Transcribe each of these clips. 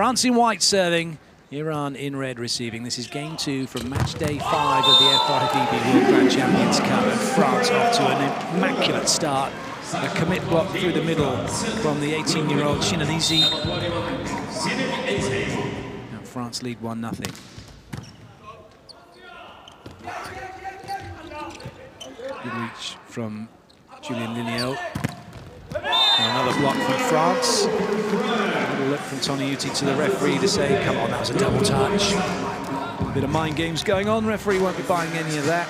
France in white serving, Iran in red receiving. This is game 2 from match day 5 of the FRA World Grand Champions Cup. And France off to an immaculate start. A commit block through the middle from the 18-year-old Shinanizi. And France lead 1-0. Good reach from Julien Lignot. Another block from France. A little look from Toniutti to the referee to say, come on, that was a double touch. A bit of mind games going on. Referee won't be buying any of that.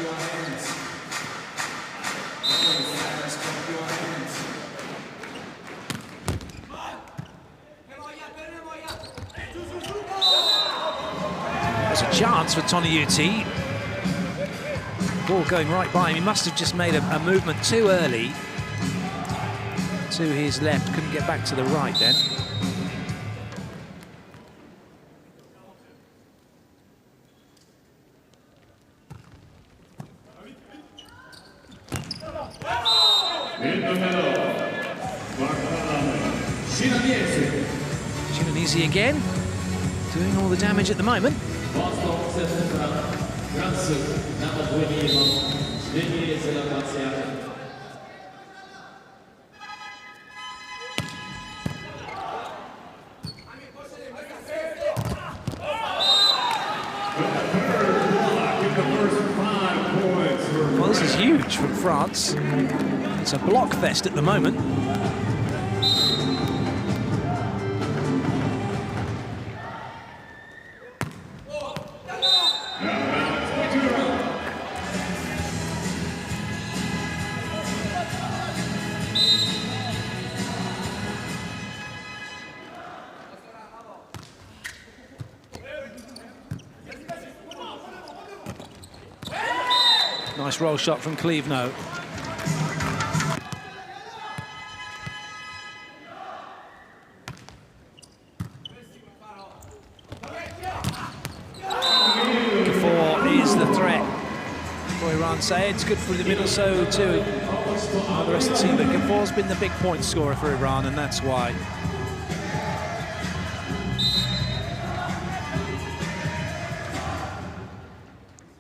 There's a chance for Toniutti. Ball going right by him. He must have just made a movement too early. To his left, couldn't get back to the right then. Shinanizi again, doing all the damage at the moment. Well, this is huge from France. It's a block fest at the moment. Nice roll shot from Clevenot. Gafour is the threat. For Iran say it's good for the middle, so too the rest of the team. But Gafour's been the big point scorer for Iran, and that's why.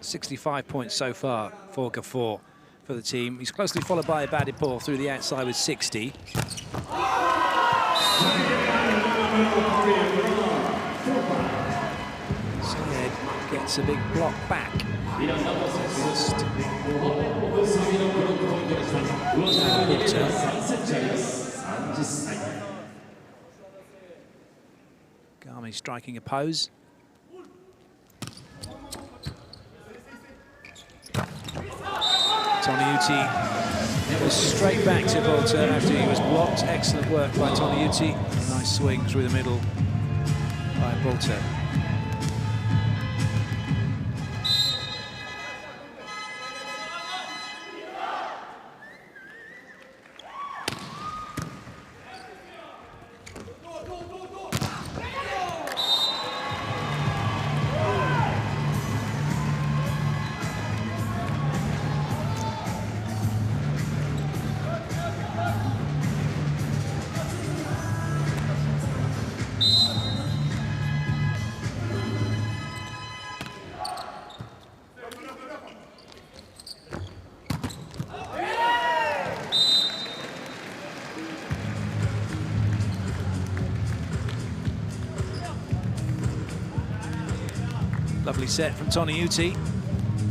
.65 points so far for Gafour for the team. He's closely followed by Abadipour through the outside with 60. Syed gets a big block back. Garmi striking a pose. Toniutti was straight back to Volta after he was blocked. Excellent work by Toniutti. Nice swing through the middle by Volta. Lovely set from Toniutti,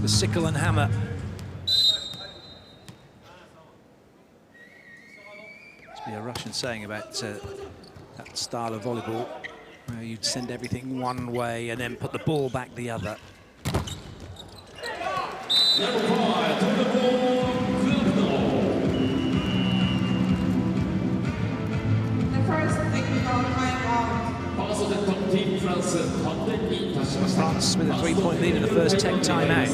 the sickle and hammer. Must be a Russian saying about that style of volleyball, where you'd send everything one way and then put the ball back the other. France with a 3-point lead in the first tech timeout.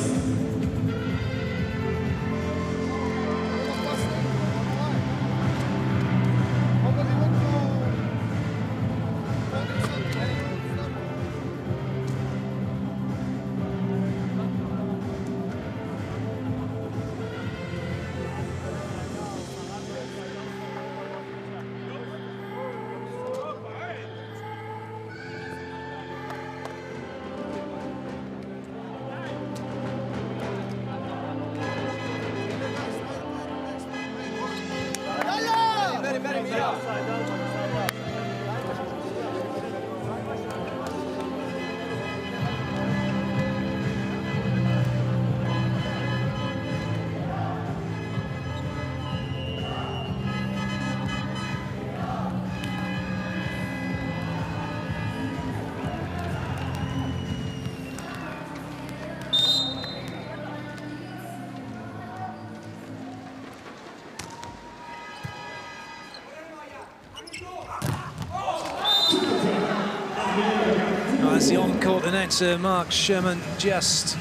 As the on-court announcer, Mark Sherman, just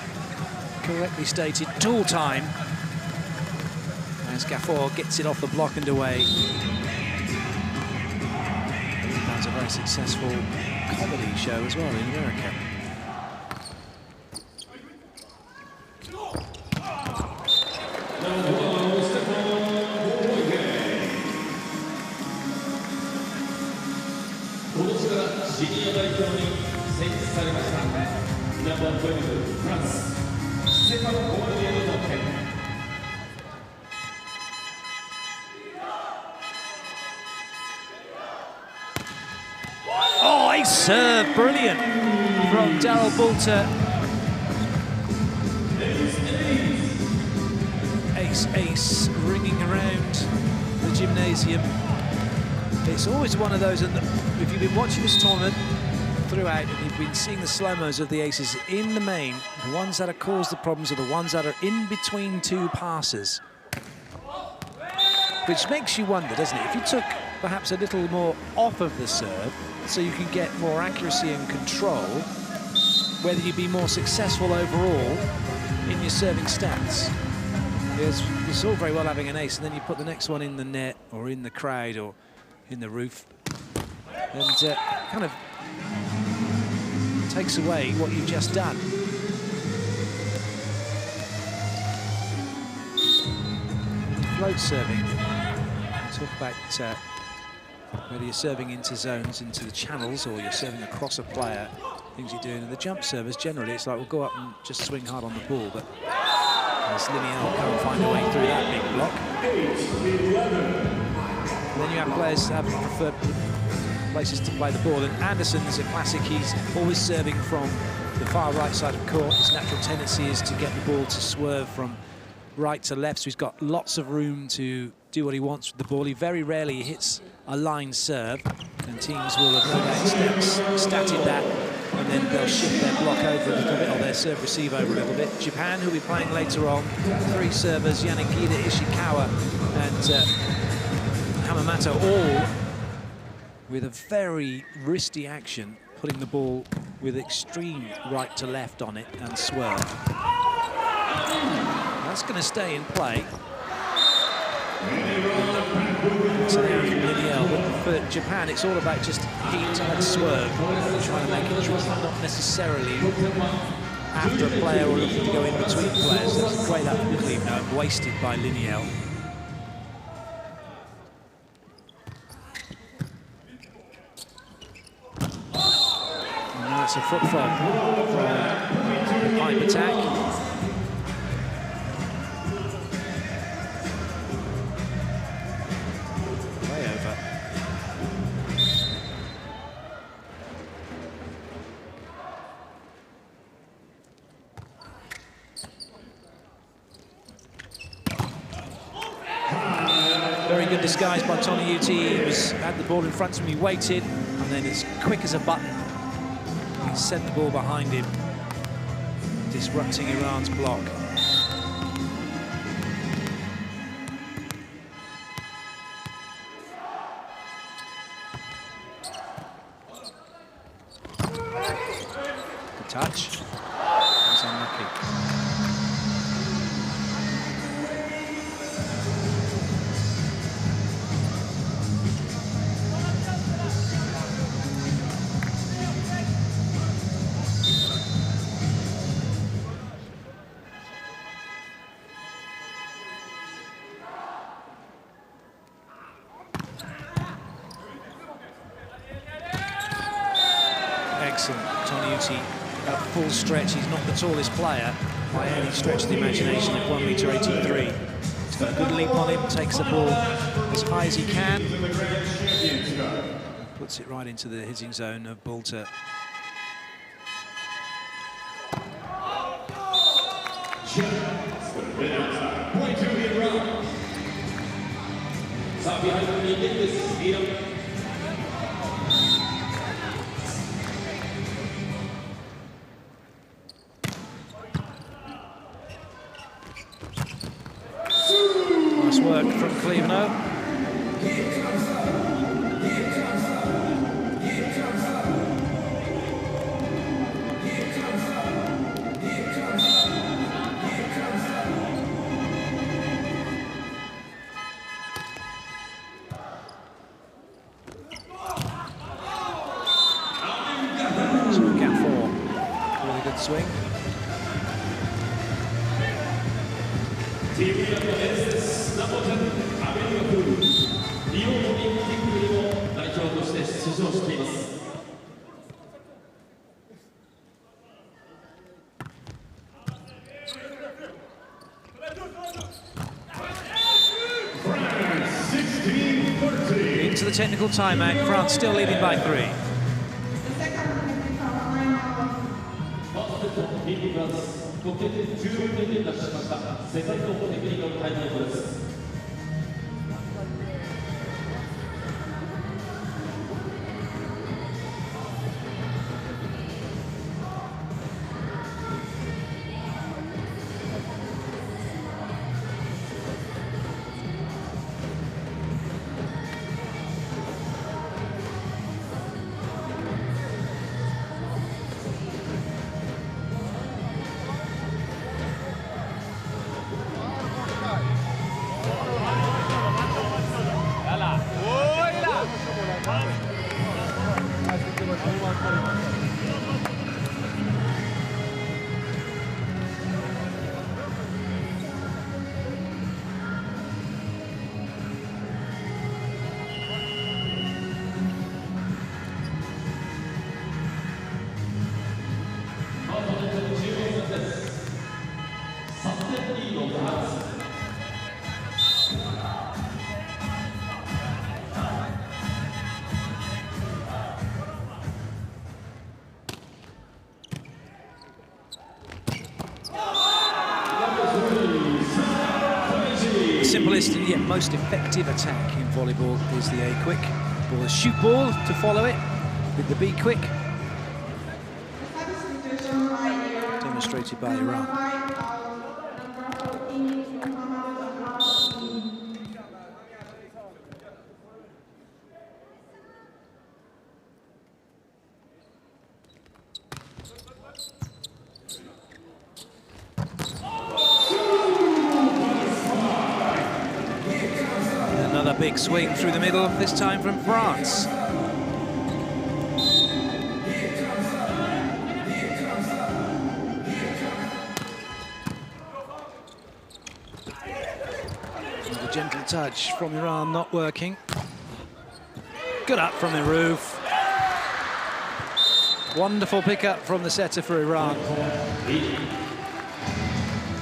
correctly stated, dual time. As Gafford gets it off the block and away. That was a very successful comedy show as well in America. Oh, ace serve, brilliant from Daryl Boulter. Ace ringing around the gymnasium. It's always one of those, and if you've been watching this tournament throughout and you've been seeing the slow-mos of the aces, in the main, the ones that have caused the problems are the ones that are in between two passes. Which makes you wonder, doesn't it? If you took perhaps a little more off of the serve, so you can get more accuracy and control, whether you'd be more successful overall in your serving stats. It's all very well having an ace, and then you put the next one in the net or in the crowd or in the roof, and kind of takes away what you've just done. Float serving. Talk about whether you're serving into zones, into the channels, or you're serving across a player, things you're doing. And the jump servers, generally, it's like we'll go up and just swing hard on the ball, but as Lineal can't find a way through that big block. And then you have players have preferred places to play the ball, and Anderson is a classic. He's always serving from the far right side of court. His natural tendency is to get the ball to swerve from right to left, so he's got lots of room to do what he wants with the ball. He very rarely hits a line serve, and teams will have no doubt statted that, and then they'll shift their block over a little bit, or their serve receive over a little bit. Japan, who'll be playing later on, three servers, Yanagida, Ishikawa, and Hamamata, all with a very wristy action, putting the ball with extreme right to left on it and swerve. That's going to stay in play. So now from Lineal, but for Japan, it's all about just heat and swerve, trying to make it not necessarily after a player or looking to go in between players. That's great that we leave now, wasted by Lineal. And now it's a foot fob from the pipe attack. Very good disguise by Tony Uti. He had the ball in front of him, he waited, and then as quick as a button, he sent the ball behind him, disrupting Iran's block. Good touch. That was unlucky. Excellent. Tony Uti at full stretch. He's not the tallest player by any stretch of the imagination at 1 meter 83. He's got a good leap on him, takes the ball as high as he can. Puts it right into the hitting zone of Bolter. Nice work from Cleveland. Gap 4. Really good swing. Into the technical timeout. France still leading by 3. Simplest and yet most effective attack in volleyball is the A quick. Ball is shoot ball to follow it with the B quick. Demonstrated by Iran. Another big swing through the middle, this time from France. A gentle touch from Iran, not working. Good up from the roof. Wonderful pickup from the setter for Iran.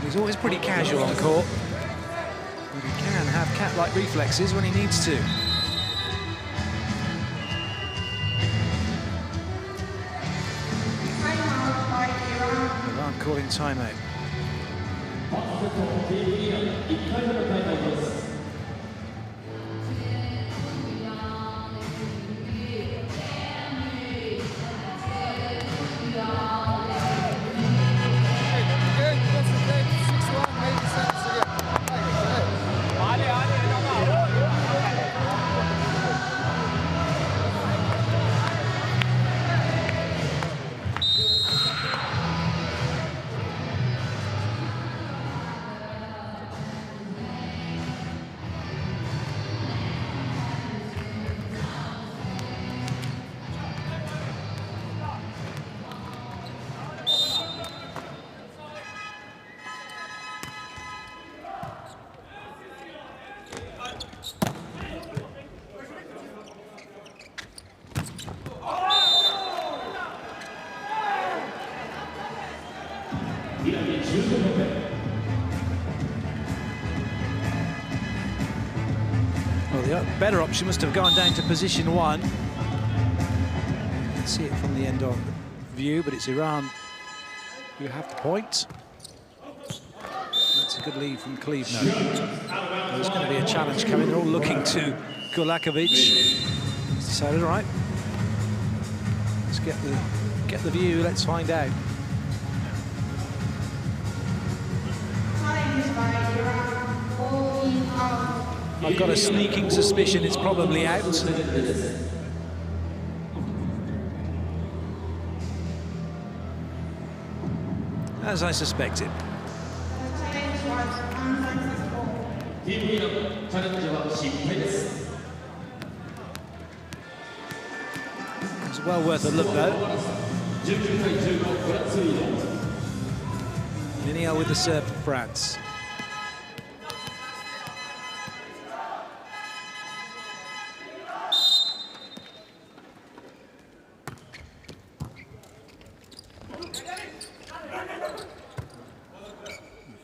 He's always pretty casual on court. But he can have cat-like reflexes when he needs to. Iran calling timeout. better option was to have gone down to position 1. You can see it from the end on view, but it's Iran who have the point. That's a good lead from Cleveland. There's going to be a challenge coming. They're all looking to Gulakovic. He's decided, all right, let's get the view. Let's find out. I've got a sneaking suspicion it's probably out. As I suspected. It's well worth a look though. Linéal with the serve for France.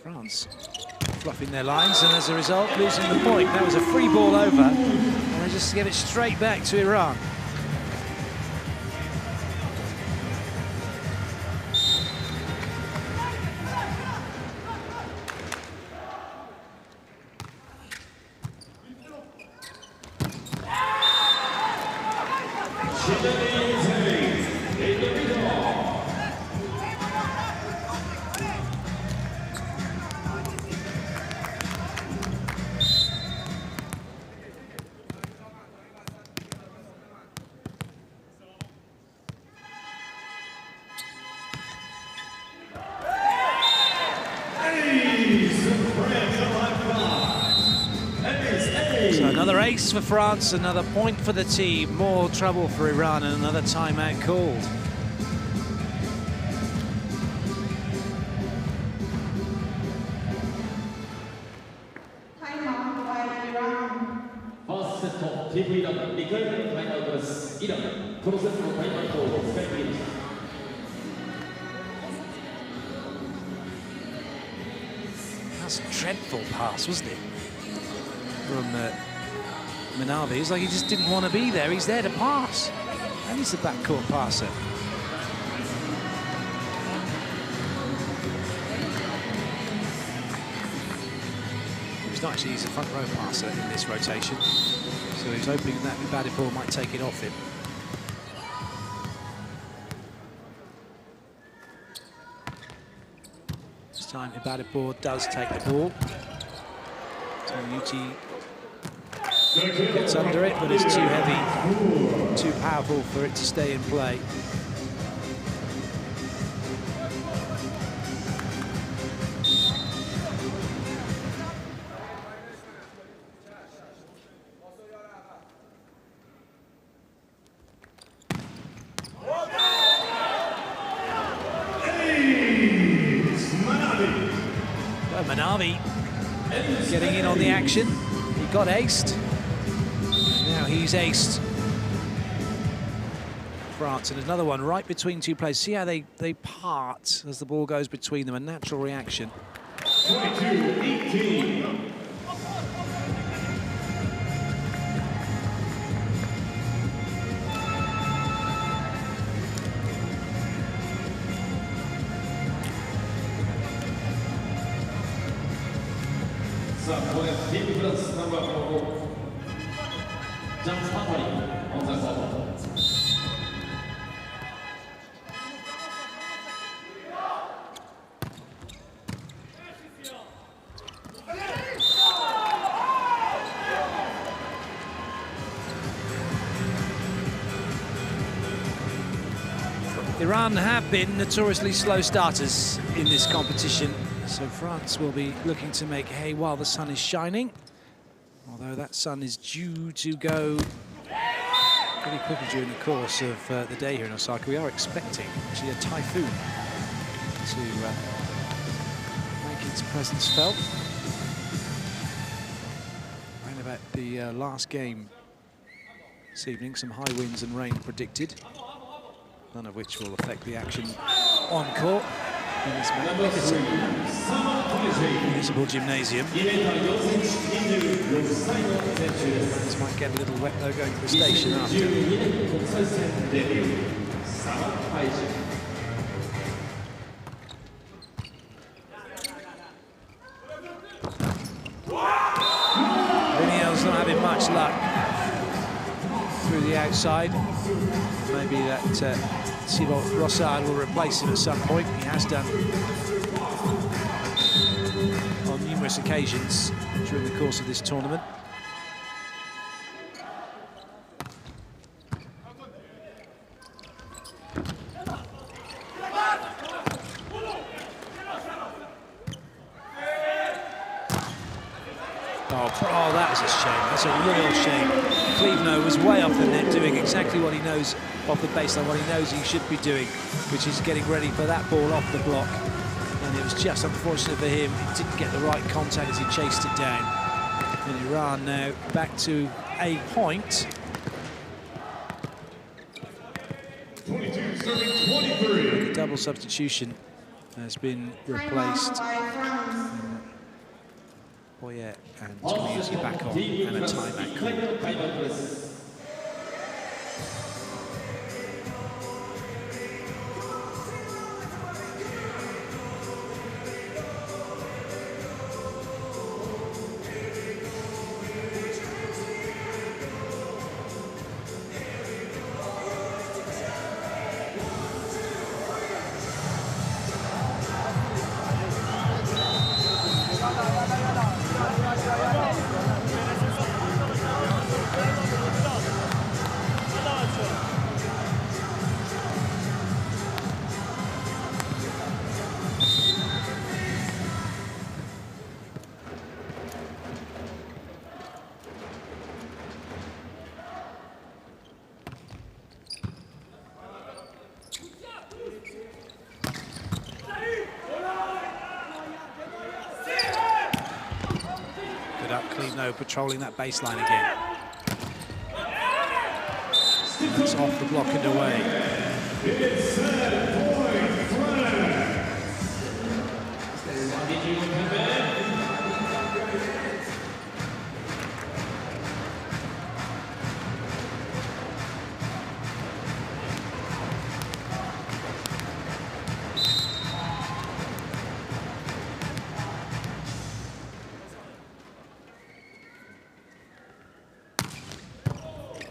France fluffing their lines, and as a result losing the point. That was a free ball over, and they just give it straight back to Iran. So another ace for France, another point for the team, more trouble for Iran, and another timeout called. That's a dreadful pass, wasn't it? From Manavi. It's like he just didn't want to be there. He's there to pass. And he's the backcourt passer. He's not actually, he's a front row passer in this rotation. So he's hoping that Ibadipur might take it off him. This time Ibadipur does take the ball. Yuti gets under it, but it's too heavy, too powerful for it to stay in play. Manavi getting in on the action. He got aced. Now he's aced. France, and another one right between two players. See how they part as the ball goes between them, a natural reaction. 22-18. Iran have been notoriously slow starters in this competition, so France will be looking to make hay while the sun is shining. Although that sun is due to go pretty quickly during the course of the day here in Osaka. We are expecting actually a typhoon to make its presence felt. Around about the last game this evening, some high winds and rain predicted, none of which will affect the action on court. in this magnificent municipal gymnasium. This might get a little wet though going to the station after. Lineal's not having much luck through the outside. Maybe that Thibaut Rossard will replace him at some point. He has done on numerous occasions during the course of this tournament. Oh, that was a shame. That's a real shame. Klevno was way off the net doing exactly what he knows off the baseline, what he knows he should be doing, which is getting ready for that ball off the block. And it was just unfortunate for him. He didn't get the right contact as he chased it down. And Iran now back to a point. 22-23. The double substitution has been replaced. Boyer and Community back on, and a timeout call. Patrolling that baseline again. That's off the block and away.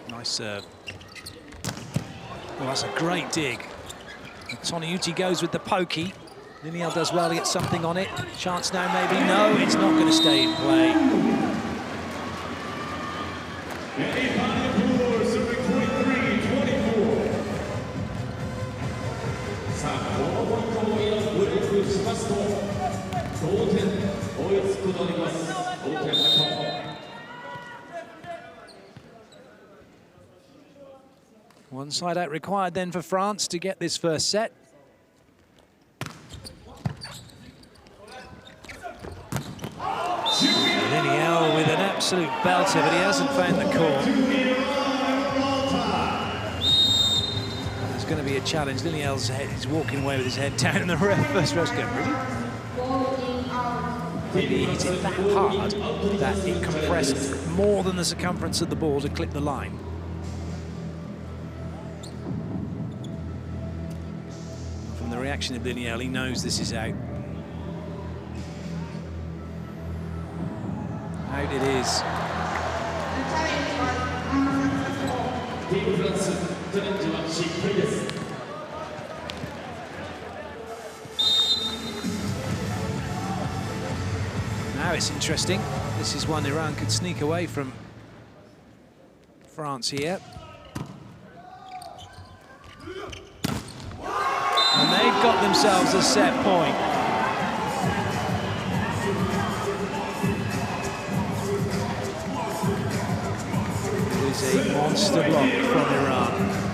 Nice serve. Well, that's a great dig. And Toniutti goes with the pokey. Lineal does well to get something on it. Chance now, maybe. No, it's not going to stay in play. One side out required then for France to get this first set. Lineal with an absolute belter, but he hasn't found the court. There's going to be a challenge. Lineal's head, he's walking away with his head down, and the first rest go, really? Maybe he hit it that hard that it compressed more than the circumference of the ball to clip the line. From the reaction of Lineal, he knows this is out. Out it is. Now it's interesting. This is one Iran could sneak away from France here. And they've got themselves a set point. It is a monster block from Iran.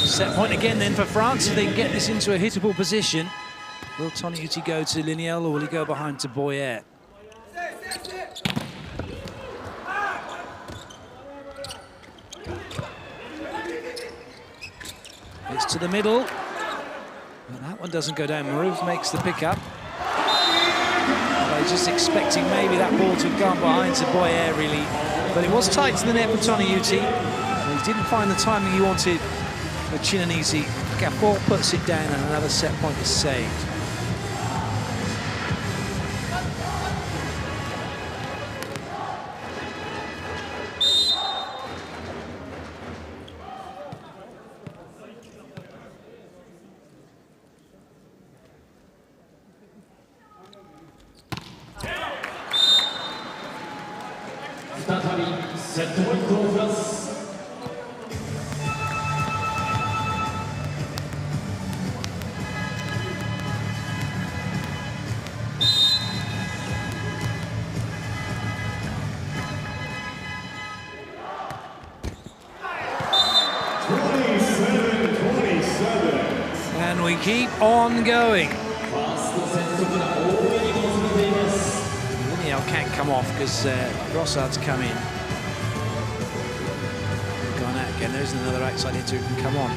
Set point again then for France, if they can get this into a hittable position. Will Toniutti go to Liniel or will he go behind to Boyer? It's to the middle. But that one doesn't go down. Maroof makes the pickup. I was just expecting maybe that ball to have gone behind to Boyer, really. But it was tight to the net for Toniutti. He didn't find the timing he wanted. But Chinanese, Gafford puts it down and another set point is saved. And we keep on going. Liniel can't come off because Rossard's come in. Gone out again. There's another outside hitter who can come on.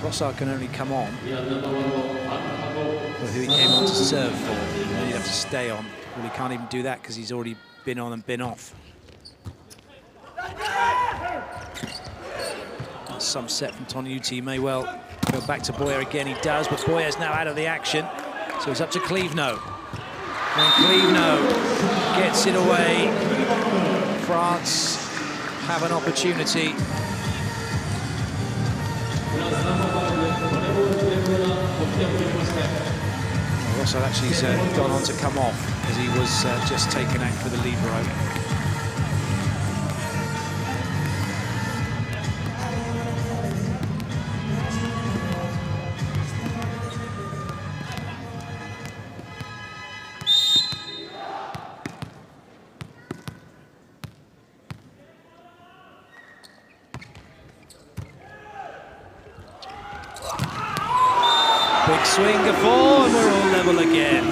Rossard can only come on for who he came on to serve for. And then he'd have to stay on. Well, he can't even do that because he's already been on and been off. Some set from Toniutti. He may well go back to Boyer again. He does, but Boyer's now out of the action. So it's up to Clevenot. And Clevenot gets it away. France have an opportunity. Rossard actually has gone on to come off as he was just taken out for the libero. Big swing, Gafford, and we're all level again.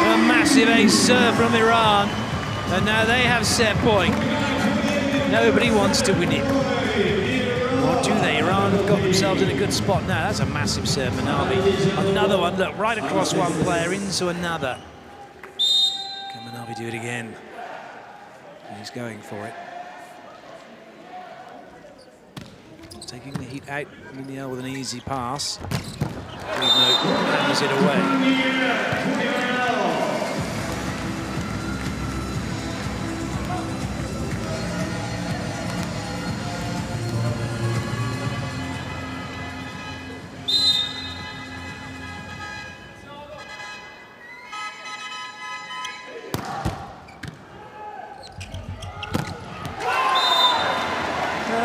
A massive ace serve from Iran, and now they have set point. Nobody wants to win it. Or do they? Iran have got themselves in a good spot now. That's a massive serve, Manabi. Another one, look, right across one player into another. Can Manabi do it again? He's going for it. Taking the heat out, Liniel with an easy pass. Hammers it away.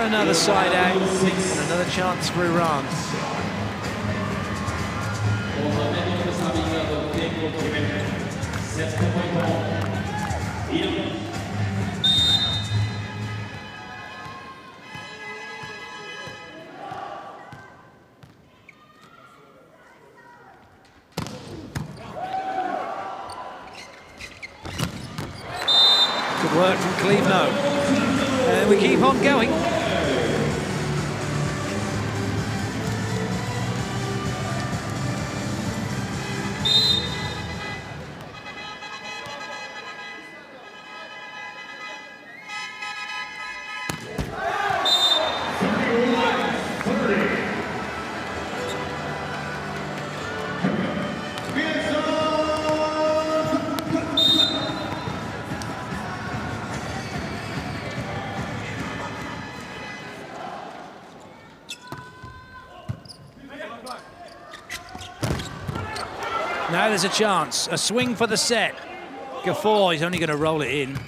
Another side out, and another chance for Iran. Good work from Clevenot. And we keep on going. Now there's a chance, a swing for the set. Gafford, he's only going to roll it in.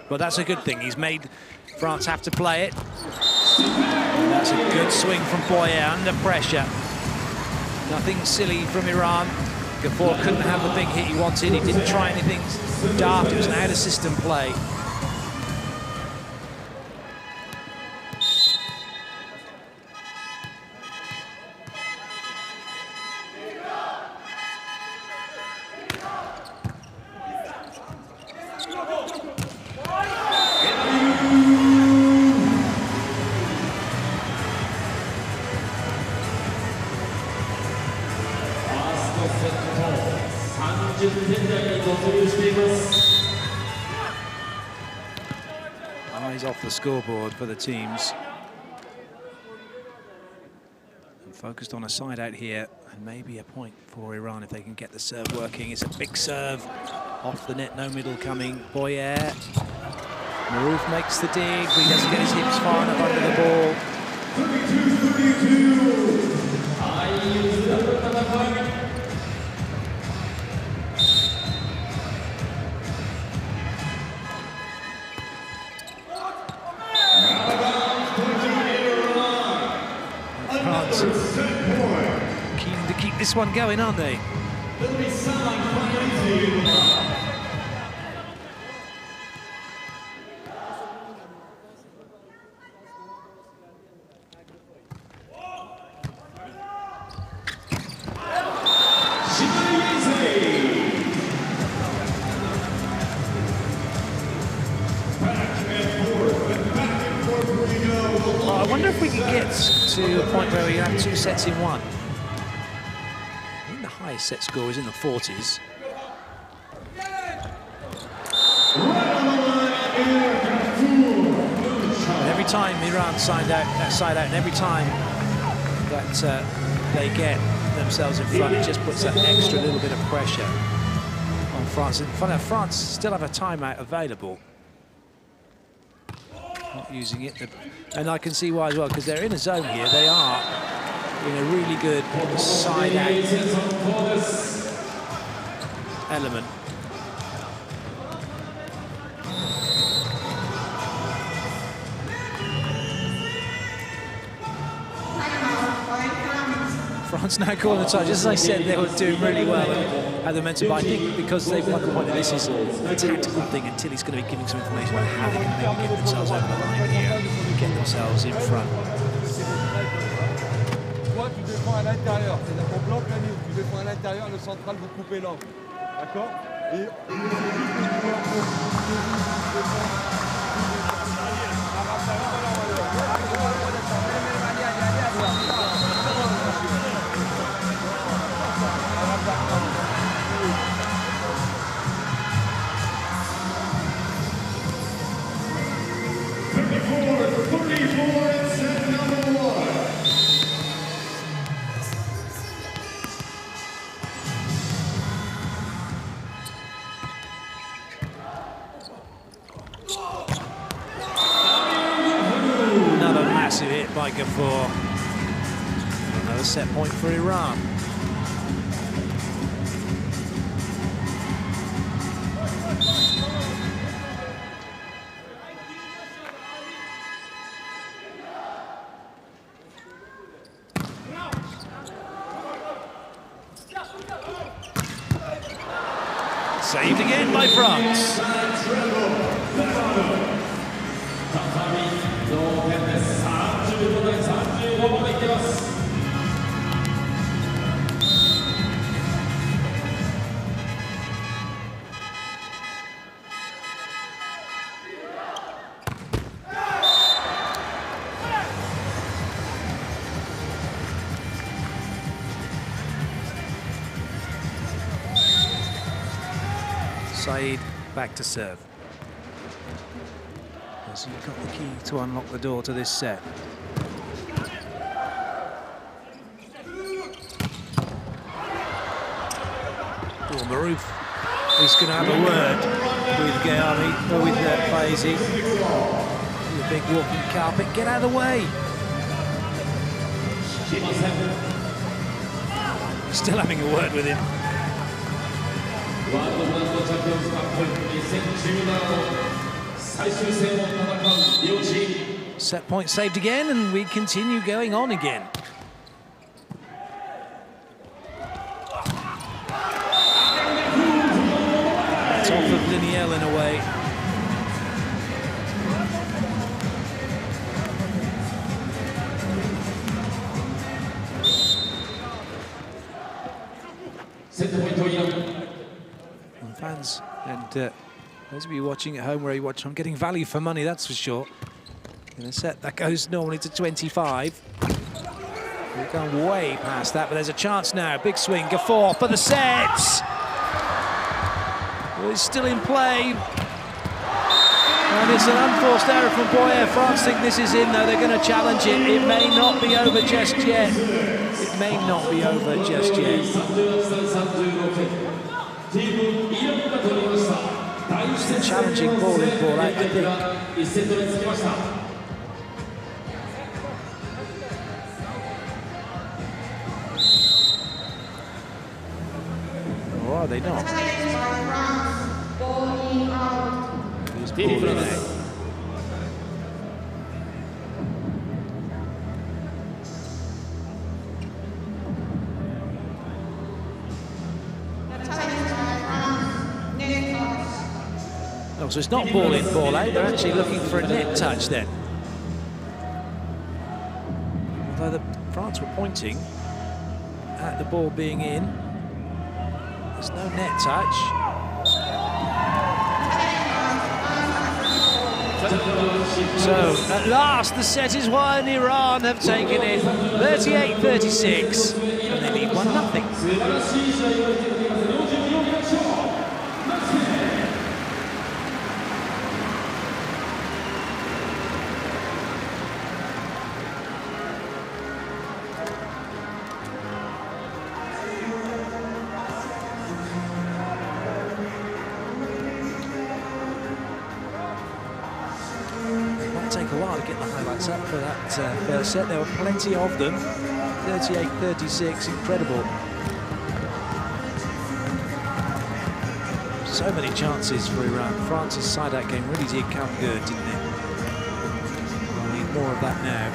But that's a good thing. He's made France have to play it. And that's a good swing from Boyer under pressure. Nothing silly from Iran. Gafford couldn't have the big hit he wanted. He didn't try anything daft. It was an out-of-system play. Eyes off the scoreboard for the teams. And focused on a side out here, and maybe a point for Iran if they can get the serve working. It's a big serve off the net, no middle coming. Boyer. Marouf makes the dig, but he doesn't get his hips far enough under the ball. Keen to keep this one going, aren't they? I wonder if we can get to a point where we have 2 sets in one. I think the highest set score is in the 40s. And every time Iran side out, and every time that they get themselves in front, it just puts that extra little bit of pressure on France. And funny enough, France still have a timeout available. Not using it, and I can see why as well, because they're in a zone here. They are in a really good side out element. France now calling the time. Just as I said, they were doing really well and had the momentum, but I think because they've won the point, that this is a tactical thing until he's going to be giving some information about how they can maybe get themselves over the line here and get themselves in front. Toi, tu défends à l'intérieur, c'est-à-dire qu'on bloque la ligne, tu défends à l'intérieur, le central, vous coupez l'angle. D'accord? Et Another massive hit by Gafford. Another set point for Iran. Saved again by France. Saeed back to serve. So you've got the key to unlock the door to this set. Oh, Marouf is going to have a word with Gayami, or with Faizi. The big walking carpet, get out of the way. Still having a word with him. Set point saved again, and we continue going on again. That's off of Lineal in a way. And fans and those of you watching at home where you watch, I'm getting value for money, that's for sure. In a set that goes normally to 25. We've gone way past that, but there's a chance now. Big swing, Gafford for the sets. Well, it's still in play. And it's an unforced error from Boyer. France think this is in, though. They're going to challenge it. It may not be over just yet. It may not be over just yet. It's a challenging ball in, ball out, I think. Or are they not? He's balling out. Oh, so it's not ball in, ball out. They're actually looking for a net touch then. Although France were pointing at the ball being in. There's no net touch. So, at last, the set is won. Iran have taken it 38-36, and they lead 1-0. Take a while to get the highlights up for that first set. There were plenty of them. 38-36, incredible. So many chances for Iran. France's side-out game really did come good, didn't it? We'll need more of that now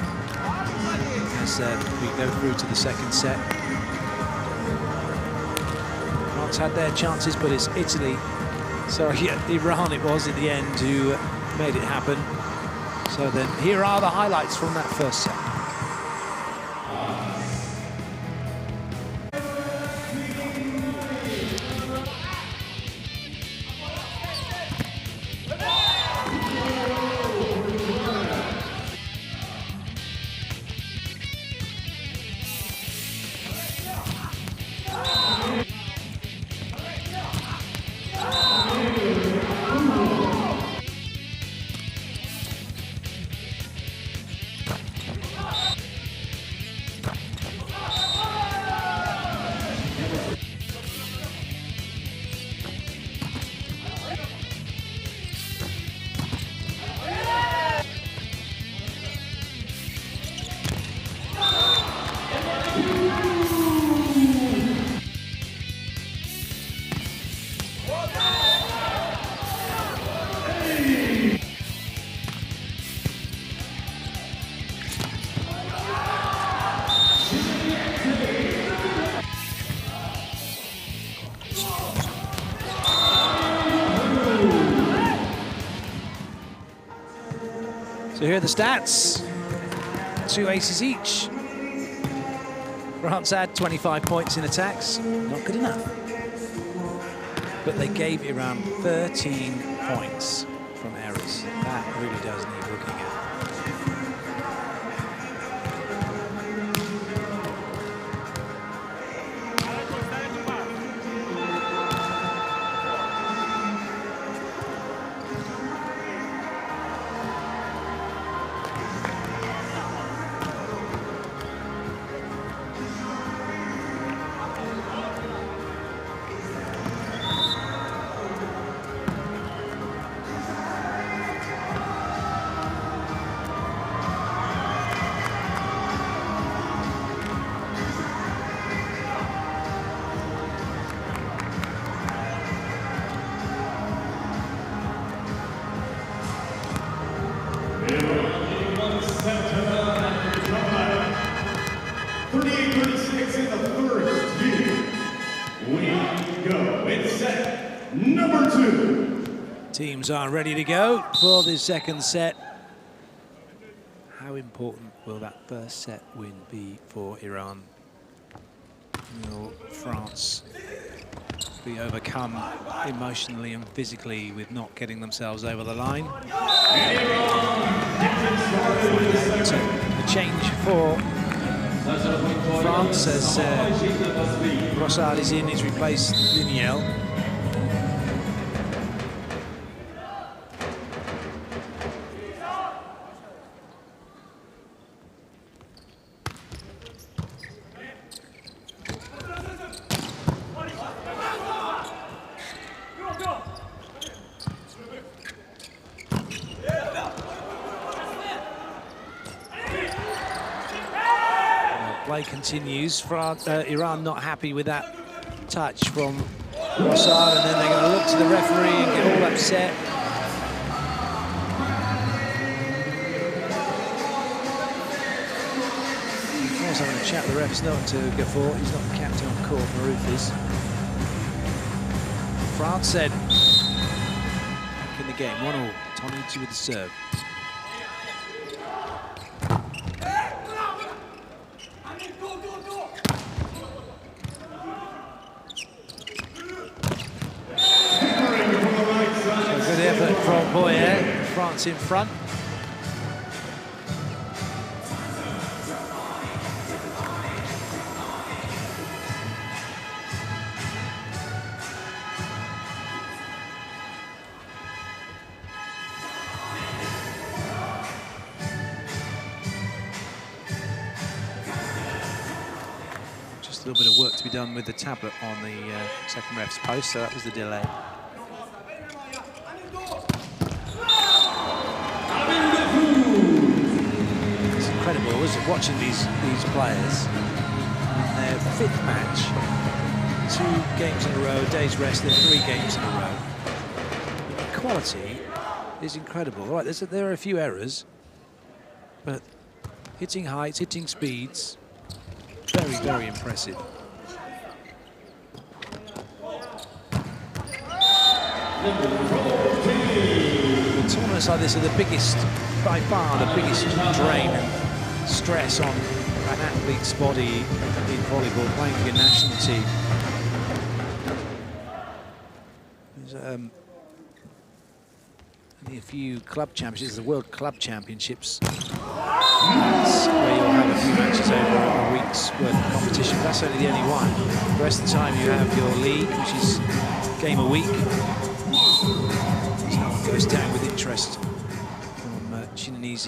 as we go through to the second set. France had their chances, but it's Italy, sorry, yeah, Iran it was in the end who made it happen. So then, here are the highlights from that first set. So here are the stats. 2 aces each. France had 25 points in attacks. Not good enough. But they gave Iran 13 points from errors. That really does need looking at. Teams are ready to go for the second set. How important will that first set win be for Iran? Will France be overcome emotionally and physically with not getting themselves over the line? The change for France as Rossard is in, he's replaced Liniel. Play continues. Iran not happy with that touch from Rossard, and then they're going to look to the referee and get all upset. Of course, having a chat with the refs, not to Gafour. He's not the captain on court, Maroof is. France said back in the game, 1-1. Tonucci with the serve. Good effort from Boyer. France in front. Just a little bit of work to be done with the tablet on the second ref's post, so that was the delay. Incredible, isn't it, watching these players in their fifth match, 2 games in a row, day's rest, then 3 games in a row. The quality is incredible. Right, there are a few errors, but hitting heights, hitting speeds, very, very impressive. Tournaments like this are the biggest, by far the biggest drain and stress on an athlete's body in volleyball, playing for your national team. There's only a few club championships, the World Club Championships. That's where you'll have a few matches over a week's worth of competition. That's only the only one. The rest of the time you have your league, which is game a week. So that one goes down with interest from Chinese.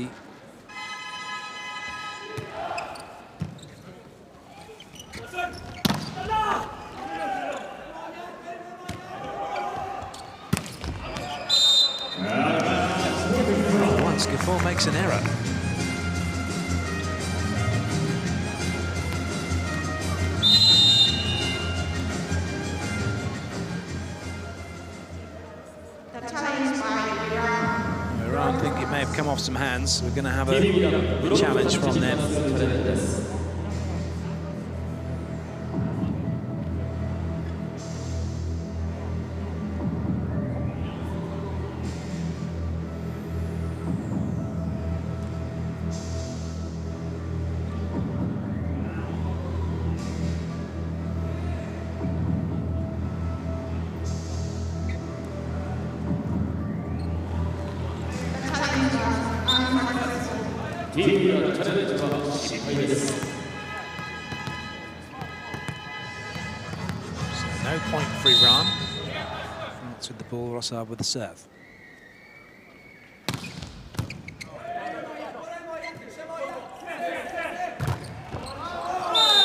Once Gafour makes an error. Iran think it may have come off some hands. We're going to have a challenge from them. So no point for Iran. France with the ball, Rossard with the serve.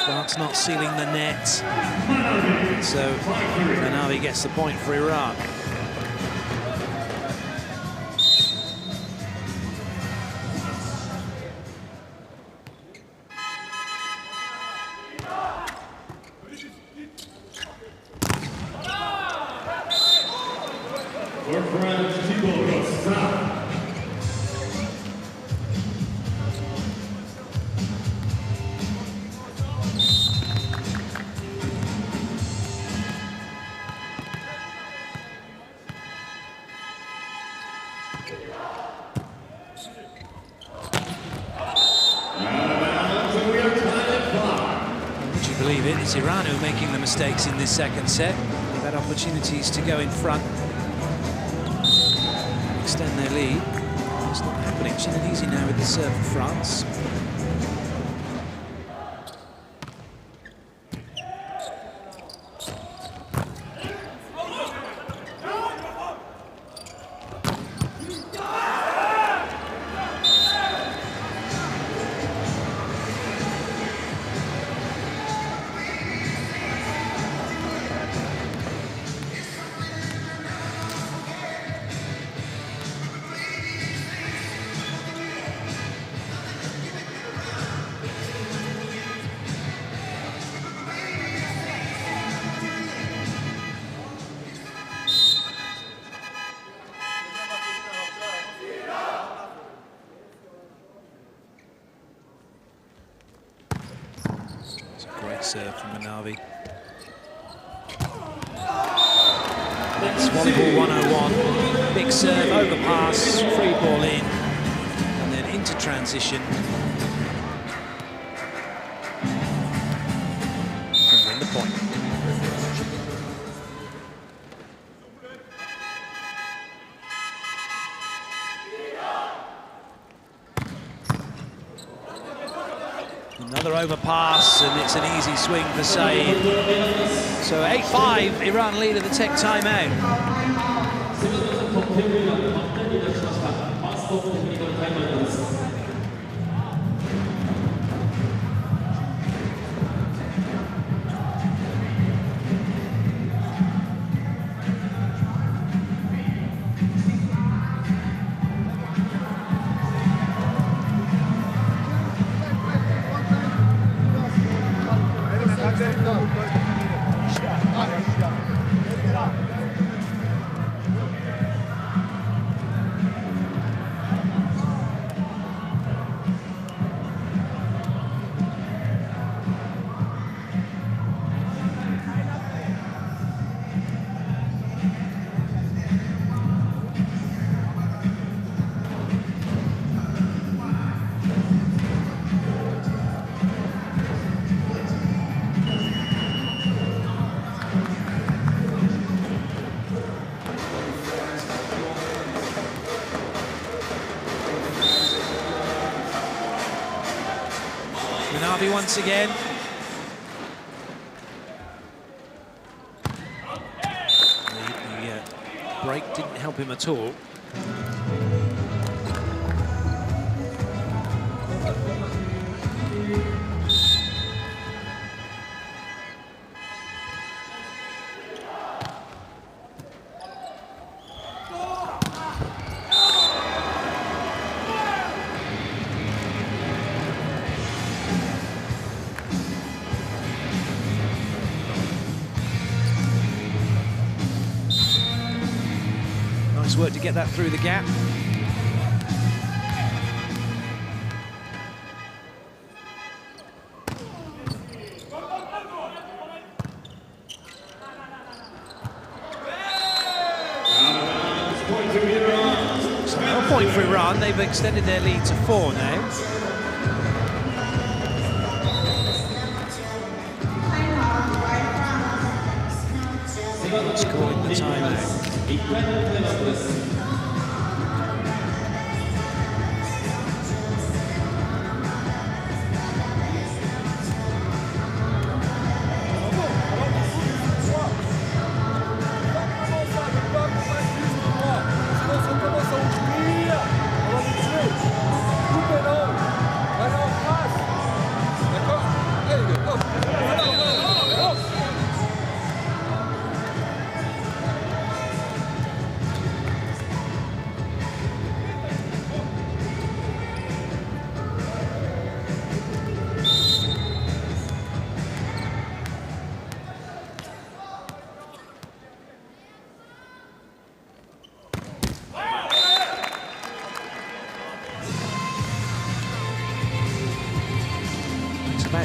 France not sealing the net. So Manavi gets the point for Iran. Would you believe it? It's Iran who are making the mistakes in this second set. They've had opportunities to go in front, extend their lead. It's not happening. Chile now with the serve for France. Great serve from Manavi. That's volleyball 101. Big serve, overpass, free ball in, and then into transition. And win the point. Another overpass, and it's an easy swing for Saeed. So 8-5, Iran lead at the tech timeout. Manavi once again. The break didn't help him at all. Nice work to get that through the gap. So a point for Iran. They've extended their lead to 4 now. It's calling the timeout.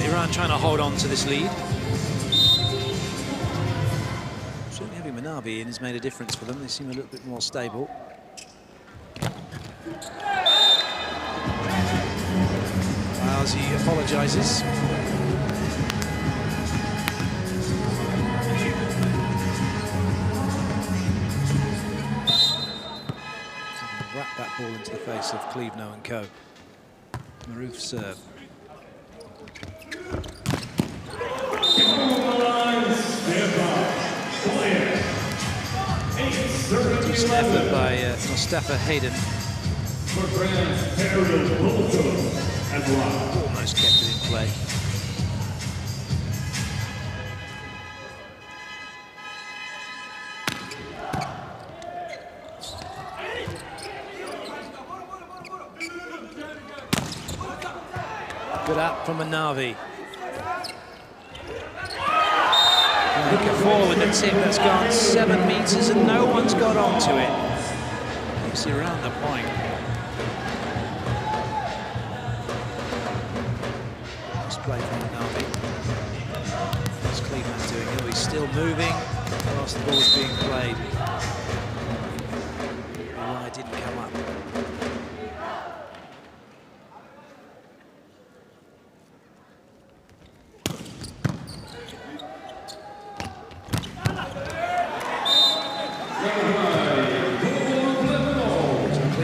Iran trying to hold on to this lead. Certainly having Manavi in has made a difference for them. They seem a little bit more stable. As he apologises. Wrap that ball into the face of Cleveland and co. Maroof serve. Decent effort by Mustafa Hayden. Almost kept it in play. Good up from Anavi. Forward with the tip that's gone 7 meters and no one's got onto it. Keeps it around the point. Nice play from Anavi. What's Cleveland doing? Oh, he's still moving whilst the ball's being played. Why didn't come up.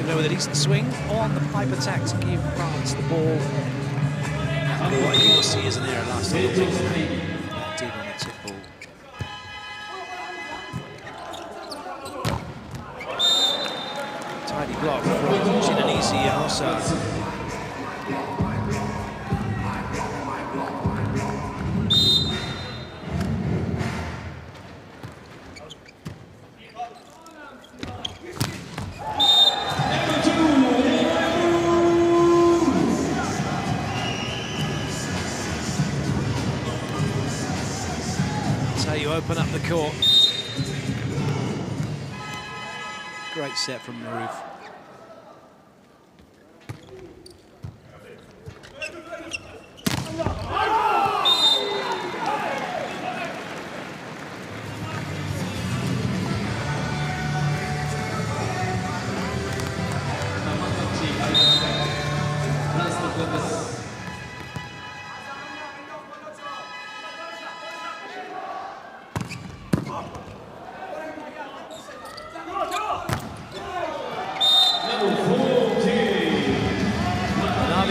With a decent swing on the pipe attack to give France the ball. What you will see is an error last time. Deep on the tip ball. Tidy block from Chinanisi Yahosa. Open up the court. Great set from Maroof.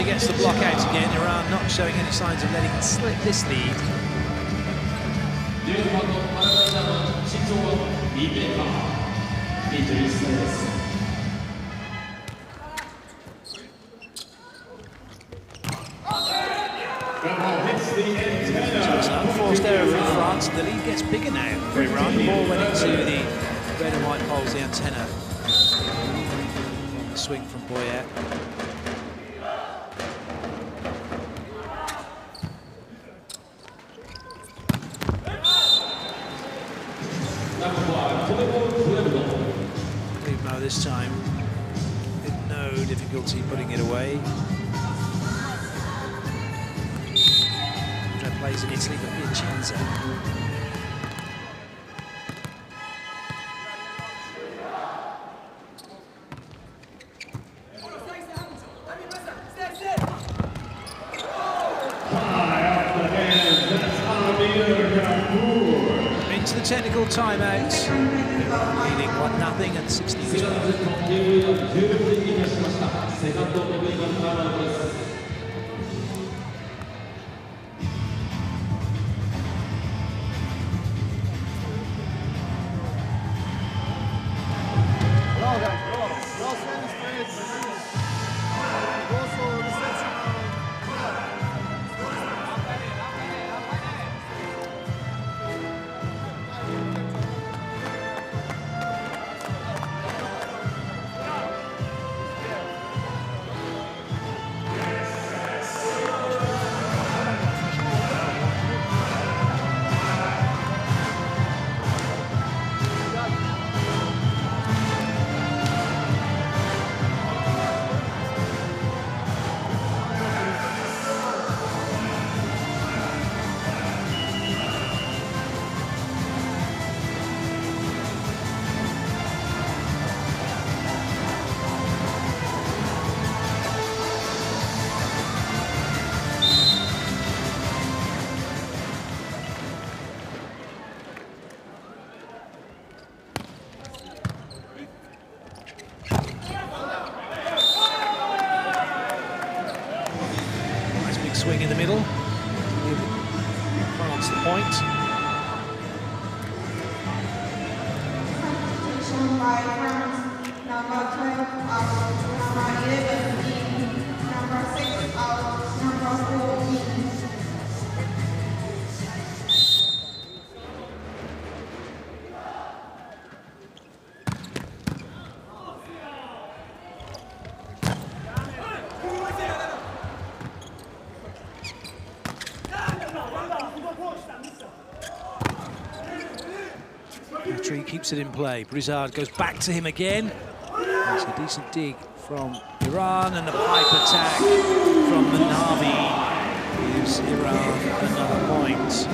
Gets the block out again. Iran not showing any signs of letting it slip this lead. So it's an unforced error from France. The lead gets bigger now for Iran. The ball went into the red and white poles, the antenna. The swing from Boyer. Cleveland this time with no difficulty putting it away. Plays in Italy for Piacenza. Into the technical timeout, leading 1-0 and 16-12. in the middle. Give France the point. By France, number 12 out, number 11 in, number 6 out, number 4 in. Petri keeps it in play. Brizard goes back to him again. That's a decent dig from Iran, and a pipe attack from the Navi gives Iran another point.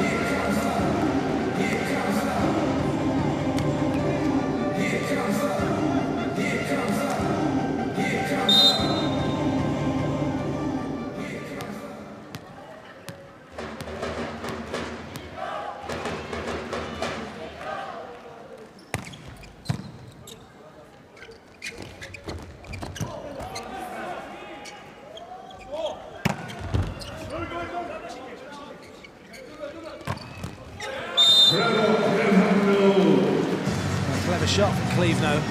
Clever shot from Clevenot.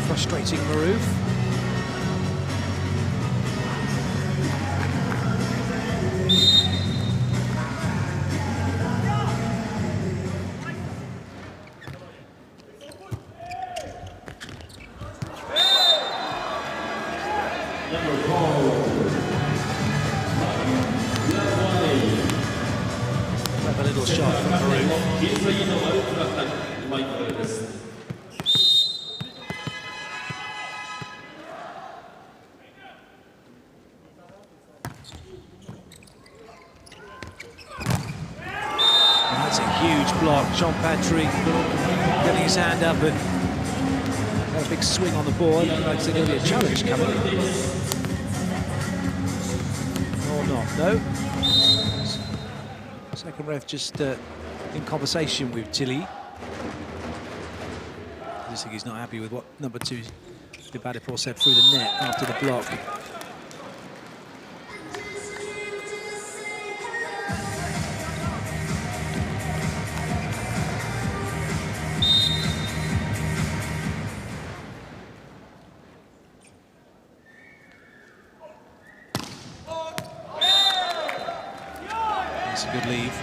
Frustrating Maroof. Clever little shot from Maroof. That's a huge block. Jean-Patrick getting his hand up and got a big swing on the board. Looks like there's going to be a challenge coming. Or not, no. Second ref just in conversation with Tilly. I just think he's not happy with what number 2 Debadipor said through the net after the block. That's a good leave.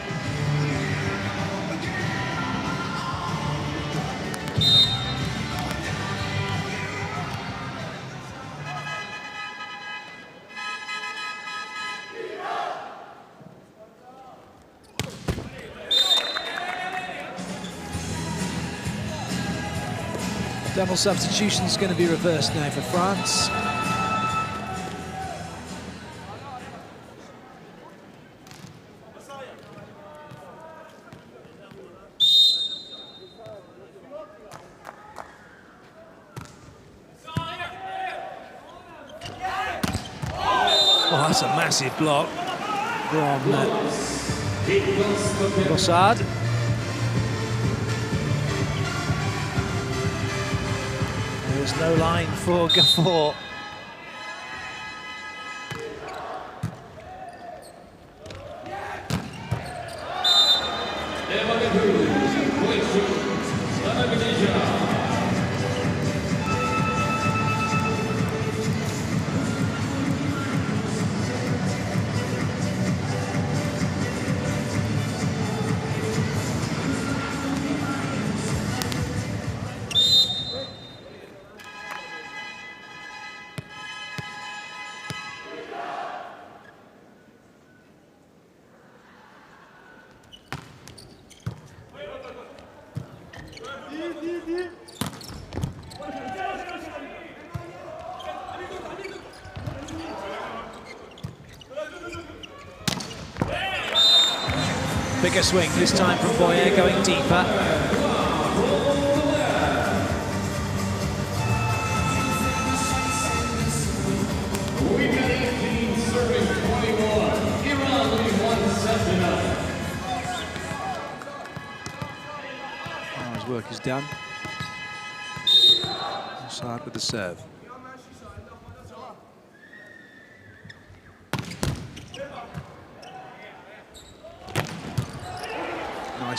Double substitution is going to be reversed now for France. Oh, that's a massive block from Bossard. There's no line for Gafford. Bigger swing, this time from Boyer, going deeper. Now his work is done. Inside with the serve.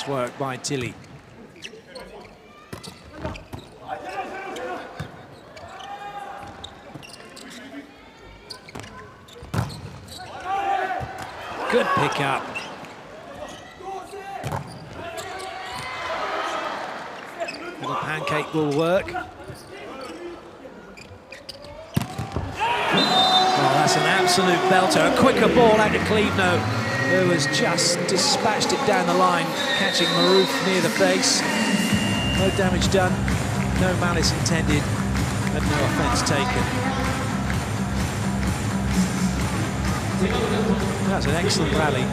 Nice work by Tilly. Good pick up. Little pancake will work. Oh, that's an absolute belter. A quicker ball out to Cleveland, who has just dispatched it down the line, catching Maroof near the face. No damage done, no malice intended, and no offence taken. That's an excellent rally. A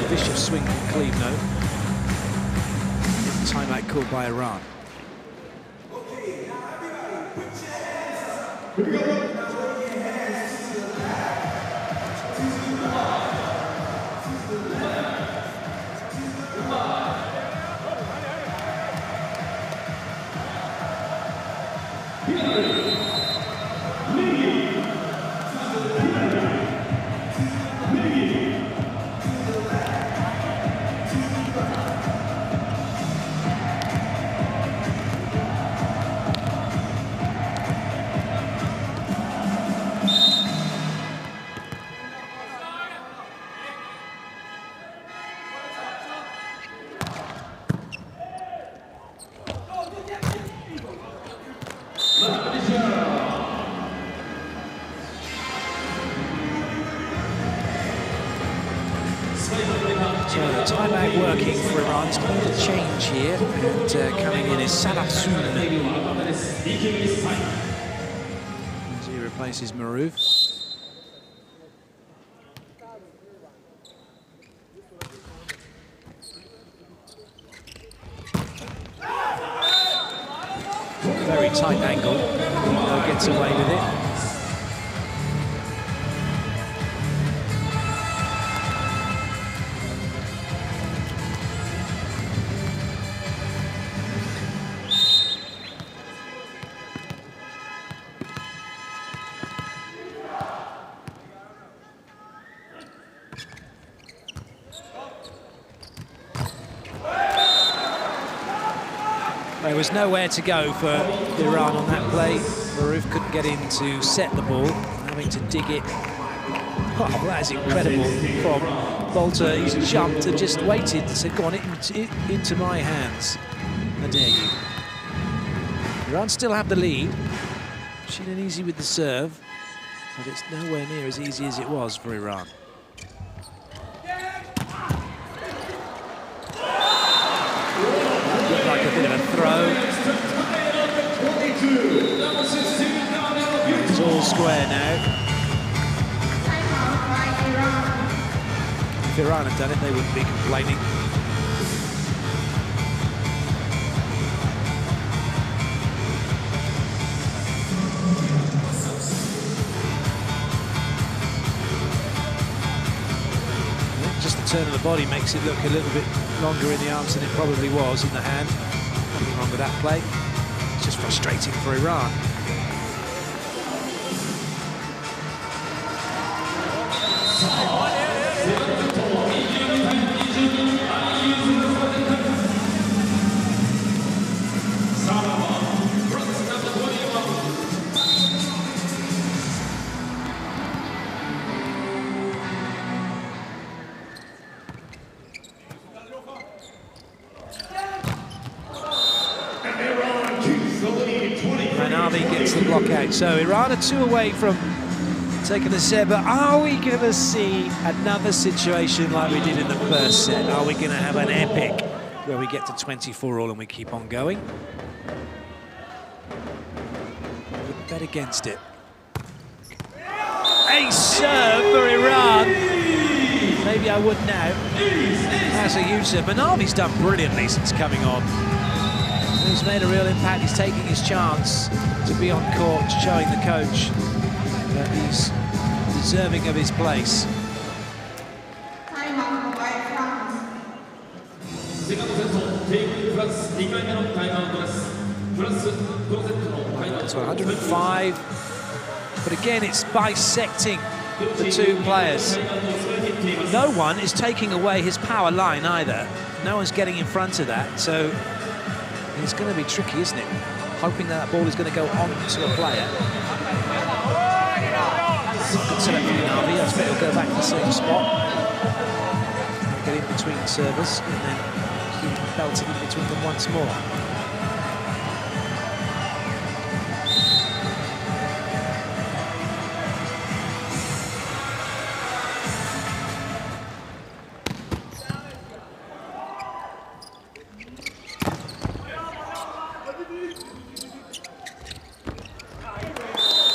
vicious swing from Cleveland. Timeout called by Iran. So the timeout working for Iran. It's made a change here, and coming in is Salafsoon as he replaces Maroof. Very tight angle. He gets away with it. There was nowhere to go for Iran on that play. Maroof couldn't get in to set the ball, having to dig it. Oh, that is incredible from Bolter. He's jumped and just waited and said, go on, into my hands. How dare you. Iran still have the lead. Shooting easy with the serve, but it's nowhere near as easy as it was for Iran. Like a bit of a throw. It's all square now. If Iran had done it, they wouldn't be complaining. Just the turn of the body makes it look a little bit longer in the arms than it probably was in the hand. Nothing wrong with that play. It's just frustrating for Iran. Gets the block out. So Iran are 2 away from taking the set, but are we going to see another situation like we did in the first set? Are we going to have an epic where we get to 24-all and we keep on going? I wouldn't bet against it. Ace serve for Iran. Maybe I would now. That's a huge serve. Manavi's done brilliantly since coming on. He's made a real impact. He's taking his chance to be on court, showing the coach that he's deserving of his place. To 105, but again it's bisecting the two players. No one is taking away his power line either. No one's getting in front of that, so it's going to be tricky, isn't it? Hoping that ball is going to go on to a player. Good select from Navi. I expect he'll go back to the same spot. Get in between servers and then keep belting in between them once more.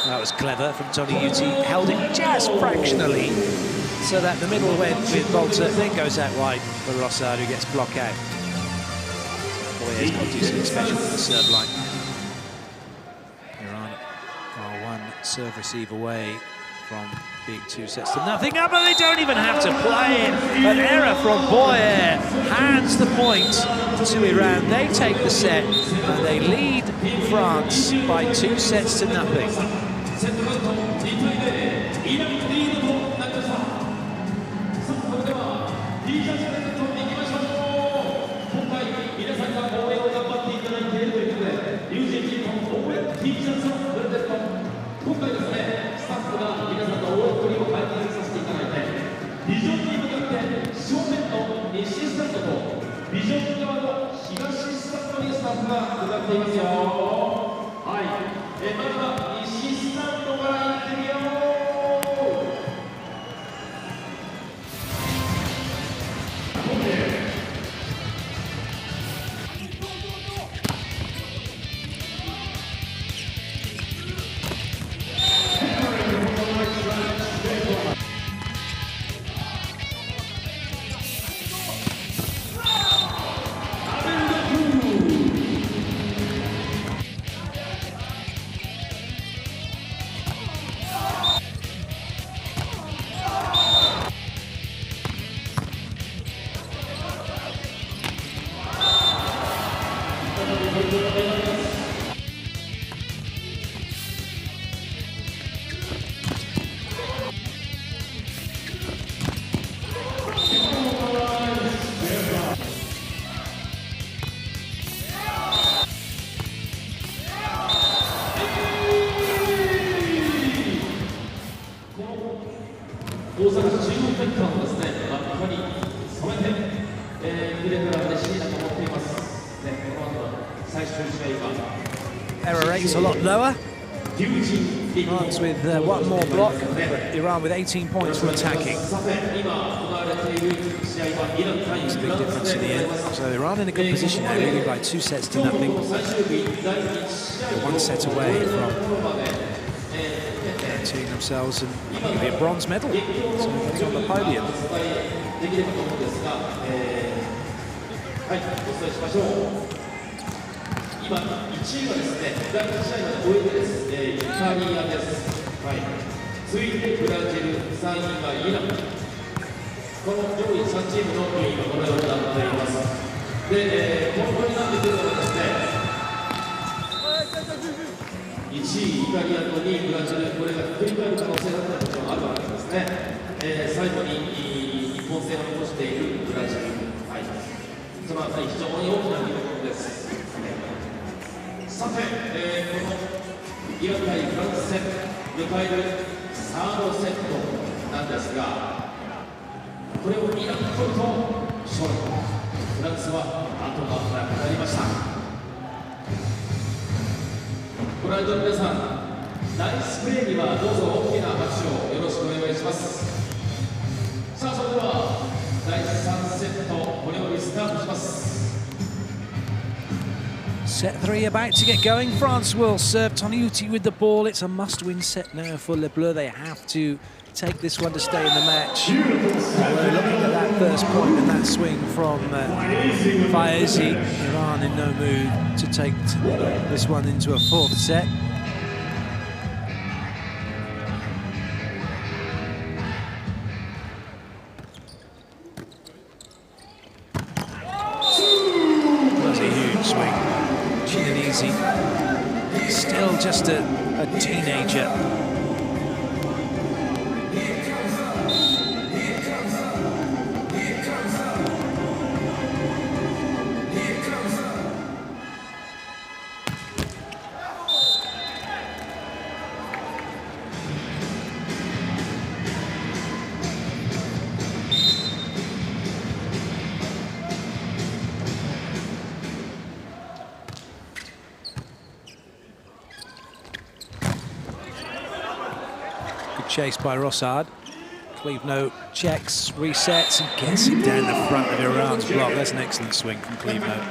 That was clever from Tony Uti, held it just fractionally so that the middle went with Volta, then goes out wide for Rossard, who gets blocked out. Boy, he's got to do something special with the serve line. Iran are one serve receive away from being 2-0. But they don't even have to play it. An error from Boyer hands the point to Iran. They take the set and they lead France by 2-0. Error rate's a lot lower. France with one more block, Iran with 18 points from attacking. It's a big difference in the end. So Iran in a good position now, leading by 2-0. They're one set away from guaranteeing themselves and maybe a bronze medal, so getting on the podium. Iran 1位がですね、第1試合まで終えてですね、イタリアです。はい。続いてブラジル、3位がイラン。この上位3チームの順位がこのようになっています。で、このになってくるのはですね、1位イタリアと2位ブラジル、これがひっくり返る可能性があるわけですね。最後に日本戦を残しているブラジル。はい。そのあたり非常に大きな見どころです。さて、このイラン対フランス戦、迎えるサードセットなんですが、これをイランが取ると勝利、フランスは後がなくなりました。ご覧いただく皆さん、ナイスプレーにはどうぞ大きな拍手をよろしくお願いします。さあ、それでは第3セット、これよりスタートします。Set 3 about to get going. France will serve Tony Uti with the ball. It's a must-win set now for Les Bleus. They have to take this one to stay in the match. We're looking at that first point and that swing from Faizi. Iran in no mood to take this one into a fourth set. That's a huge swing. Chinese, still just a teenager. chased by Rossard. Clevenot checks, resets, and gets it down the front of Iran's block. That's an excellent swing from Clevenot,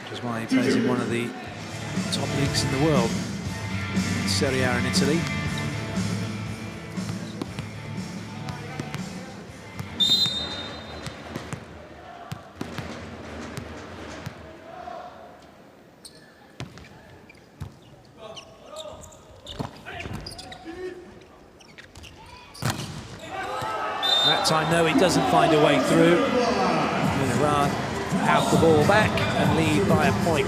which is why he plays in one of the top leagues in the world, Serie A in Italy. That time, no, he doesn't find a way through. Iran have the ball back and lead by a point.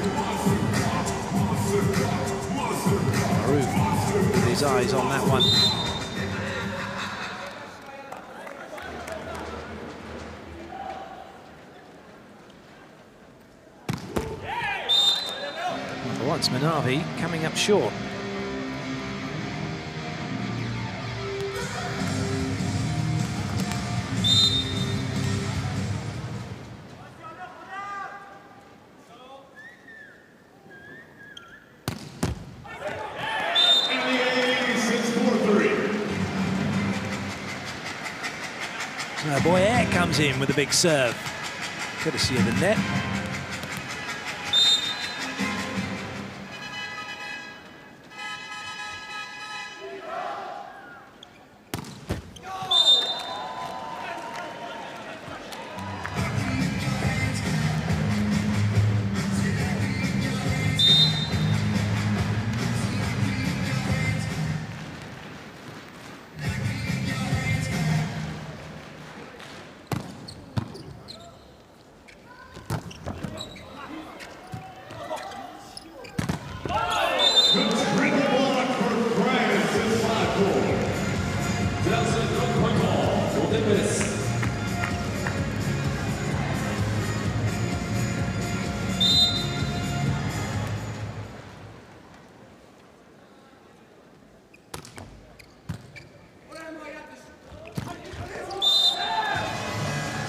Maruf with his eyes on that one. For once, Manavi coming up short. Boyer comes in with a big serve, courtesy of the net.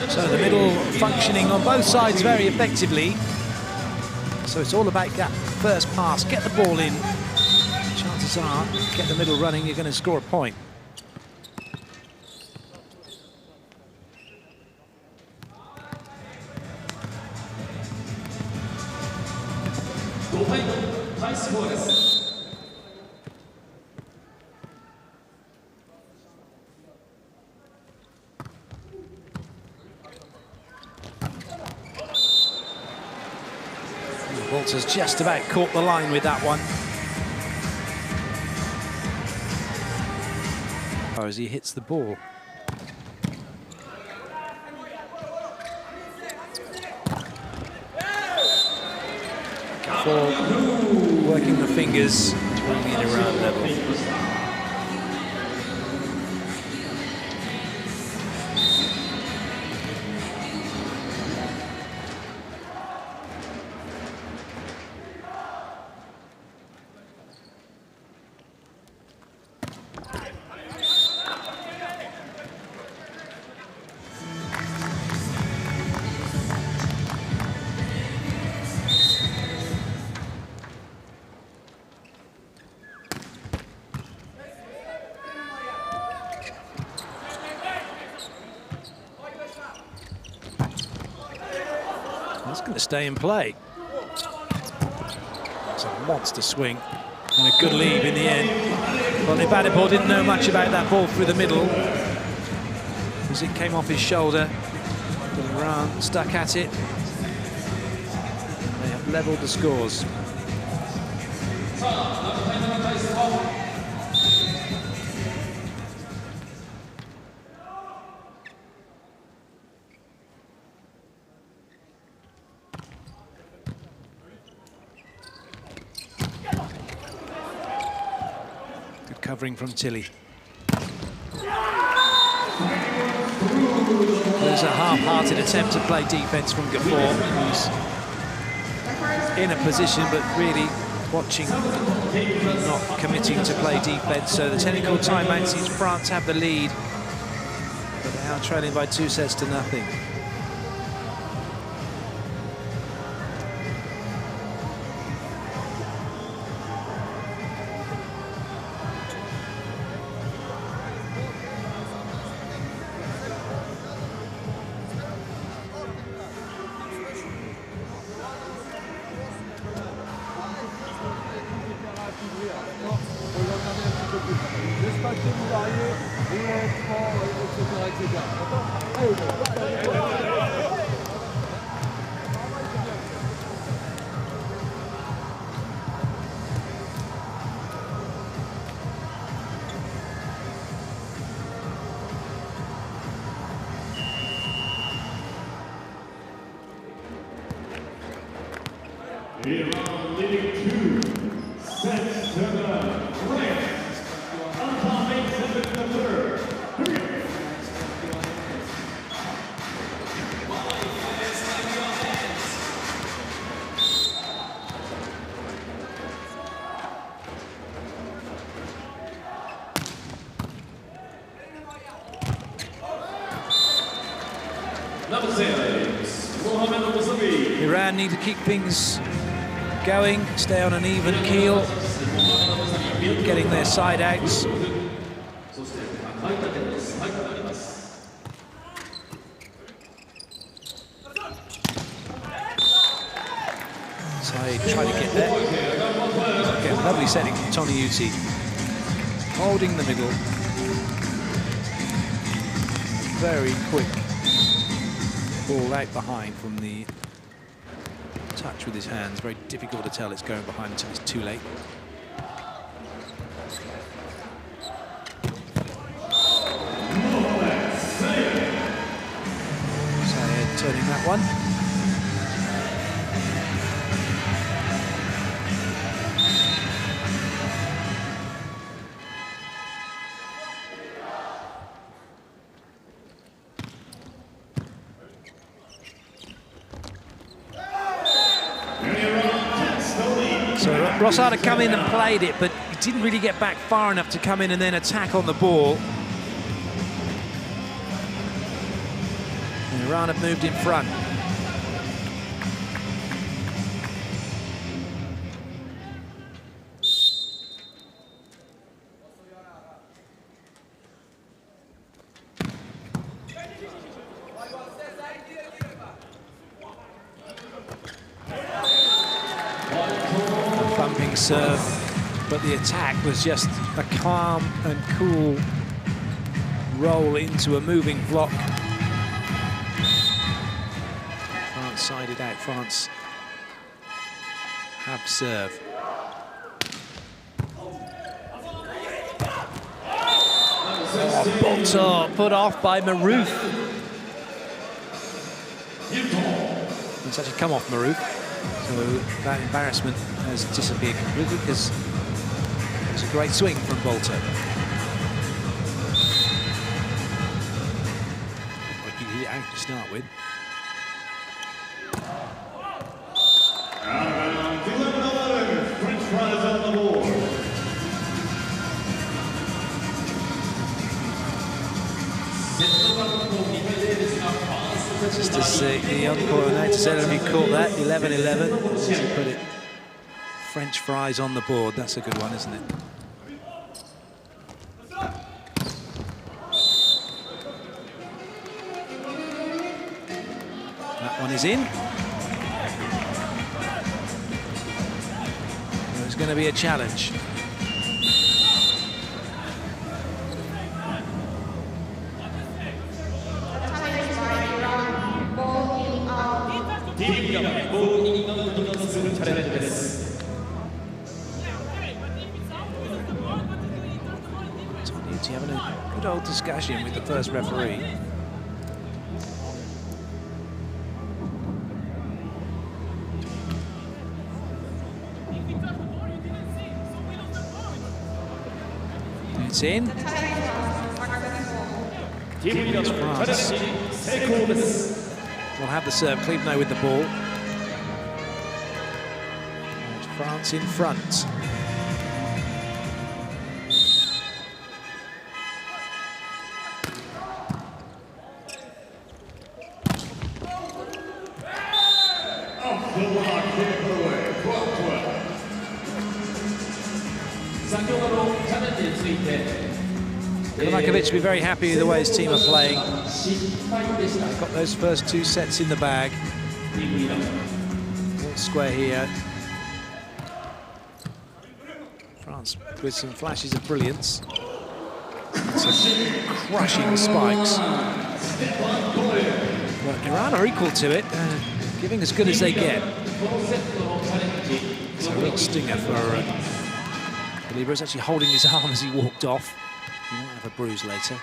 So the middle functioning on both sides very effectively. So it's all about that first pass, get the ball in. Chances are, get the middle running, you're going to score a point. Walters just about caught the line with that one. As he hits the ball. For working the fingers, bringing it around level. That's going to stay in play. It's a monster swing and a good lead in the end. Well, Ibadipor didn't know much about that ball through the middle as it came off his shoulder. But Iran stuck at it. They have levelled the scores. Covering from Tilly. There's a half-hearted attempt to play defence from Gafour, who's in a position but really watching, not committing to play defence. So the technical timeout sees France have the lead, but they are trailing by 2-0. crochet, vous variez, roulette, fort, etc. D'accord? Allez, Iran leading 2 sets to the right. Atomic 7th the third. Number 6, Mohamed Al-Musawi. Iran need to keep things going, stay on an even keel, getting their side outs. Saeed try to get there. Again, lovely setting from Toniuti. Holding the middle. Very quick ball out behind from the touch with his hands. Very difficult to tell it's going behind until it's too late. Saeed turning that one. Rossard had come in and played it, but he didn't really get back far enough to come in and then attack on the ball. And Iran have moved in front. Serve, but the attack was just a calm and cool roll into a moving block. France sided out. France have serve. Oh, Bolter put off by Maroof. It's actually come off Maroof. So that embarrassment has disappeared completely because it was a great swing from Bolter. He hit it out to start with. And 11-11, French prize on the board. Just to see the encore now to say that if you caught that 11-11, put it French fries on the board. That's a good one, isn't it? That one is in. There's going to be a challenge. Having a good old discussion with the first referee. It's in. It's France. We'll have the serve. Cleveland with the ball. And France in front. Kovakovic will be very happy with the way his team are playing. They've got those first two sets in the bag. All square here. France with some flashes of brilliance. Some crushing spikes. But Iran are equal to it, giving as good as they get. It's a real stinger for Believer. Is actually holding his arm as he walked off. He might have a bruise later.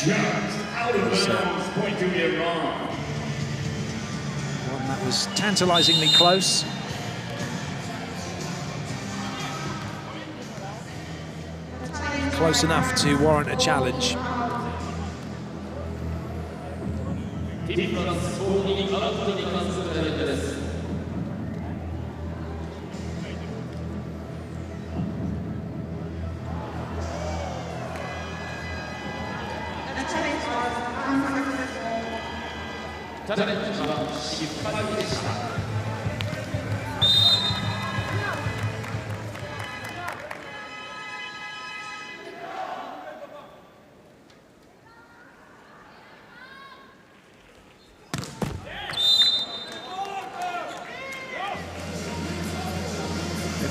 Out of bounds, point to Iran. One that was tantalizingly close. Close enough to warrant a challenge.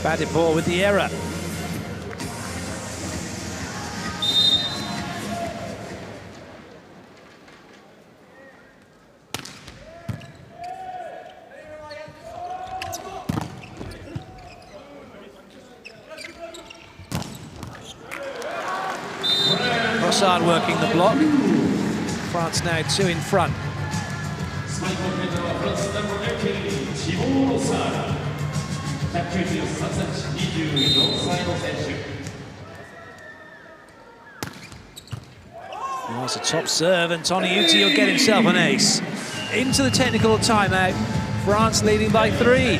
Batted ball with the error. Rossard working the block. France now 2 in front. Well, that's a top serve, and Toniutti will get himself an ace. Into the technical timeout. France leading by 3.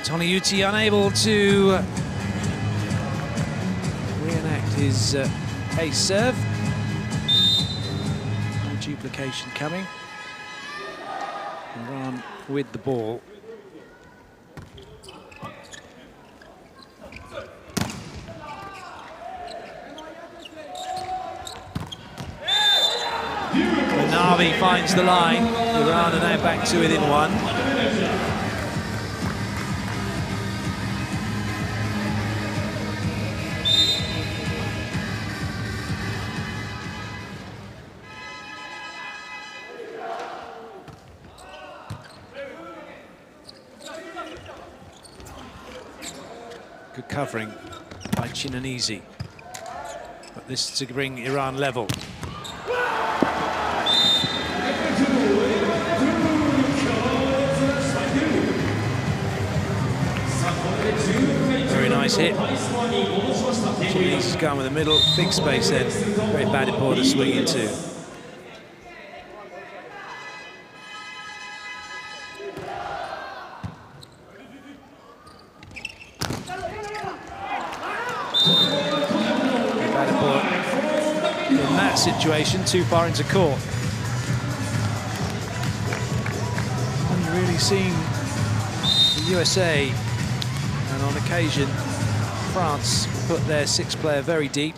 Toniutti unable to reenact his ace serve. No duplication coming. Iran with the ball. Navi finds the line. Iran are now back to within 1. Good covering by Chinanese, but this to bring Iran level. Very nice hit. Chinanese has gone with the middle, big space then. Very bad ball to swing into. Situation too far into court. Haven't really seen the USA, and on occasion France, put their 6th player very deep.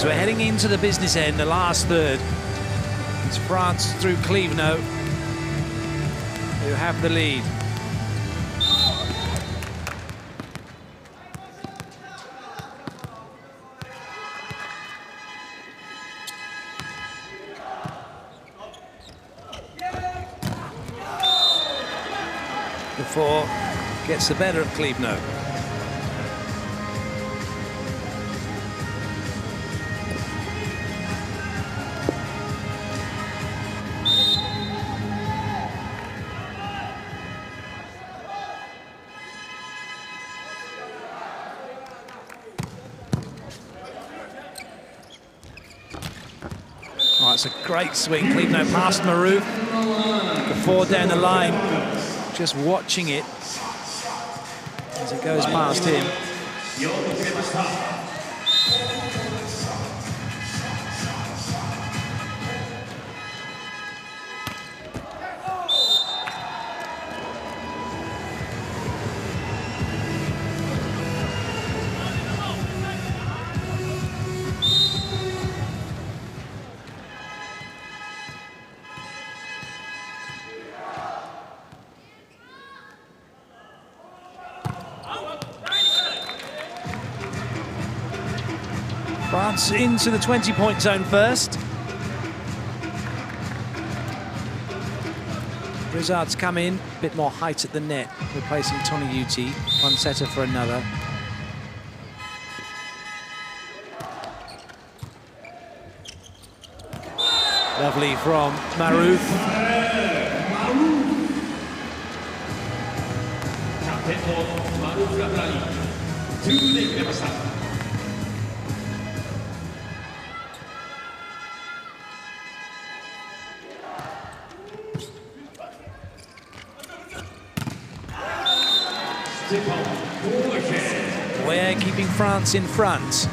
as we're heading into the business end, the last third. It's France through Clevenot who have the lead. Before gets the better of Clevenot. Oh, it's a great swing. Clevenot past Marou. Before down the line. Just watching it as it goes past him. France into the 20-point zone first. Brizard's come in, a bit more height at the net, replacing Tony Uti. One setter for another. Lovely from Marou. We're keeping France in front.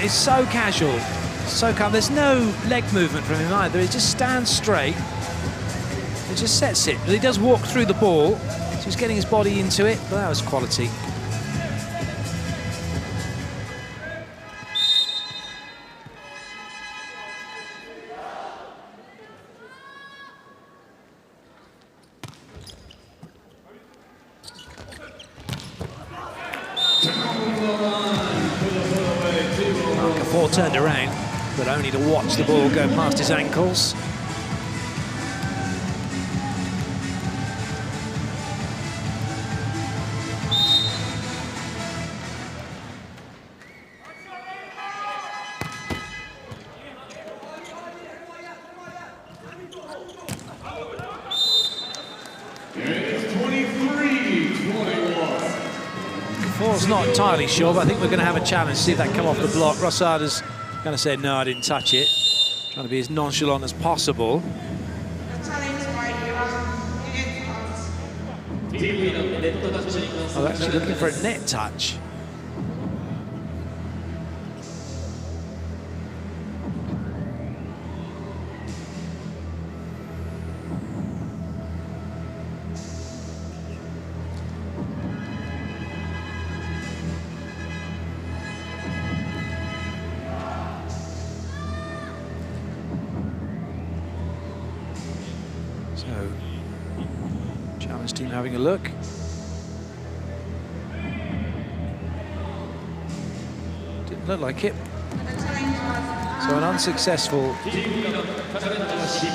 It's so casual, so calm. There's no leg movement from him either. He just stands straight. He just sets it. But he does walk through the ball, so he's getting his body into it. But that was quality. Turned around, but only to watch the ball go past his ankles. It's 23-21. Paul's not entirely sure, but I think we're going to have a challenge, see if that come off the block. Rossard is going to say, no, I didn't touch it. Trying to be as nonchalant as possible. Oh, actually looking for a net touch. So, challenge team having a look. Didn't look like it. So an unsuccessful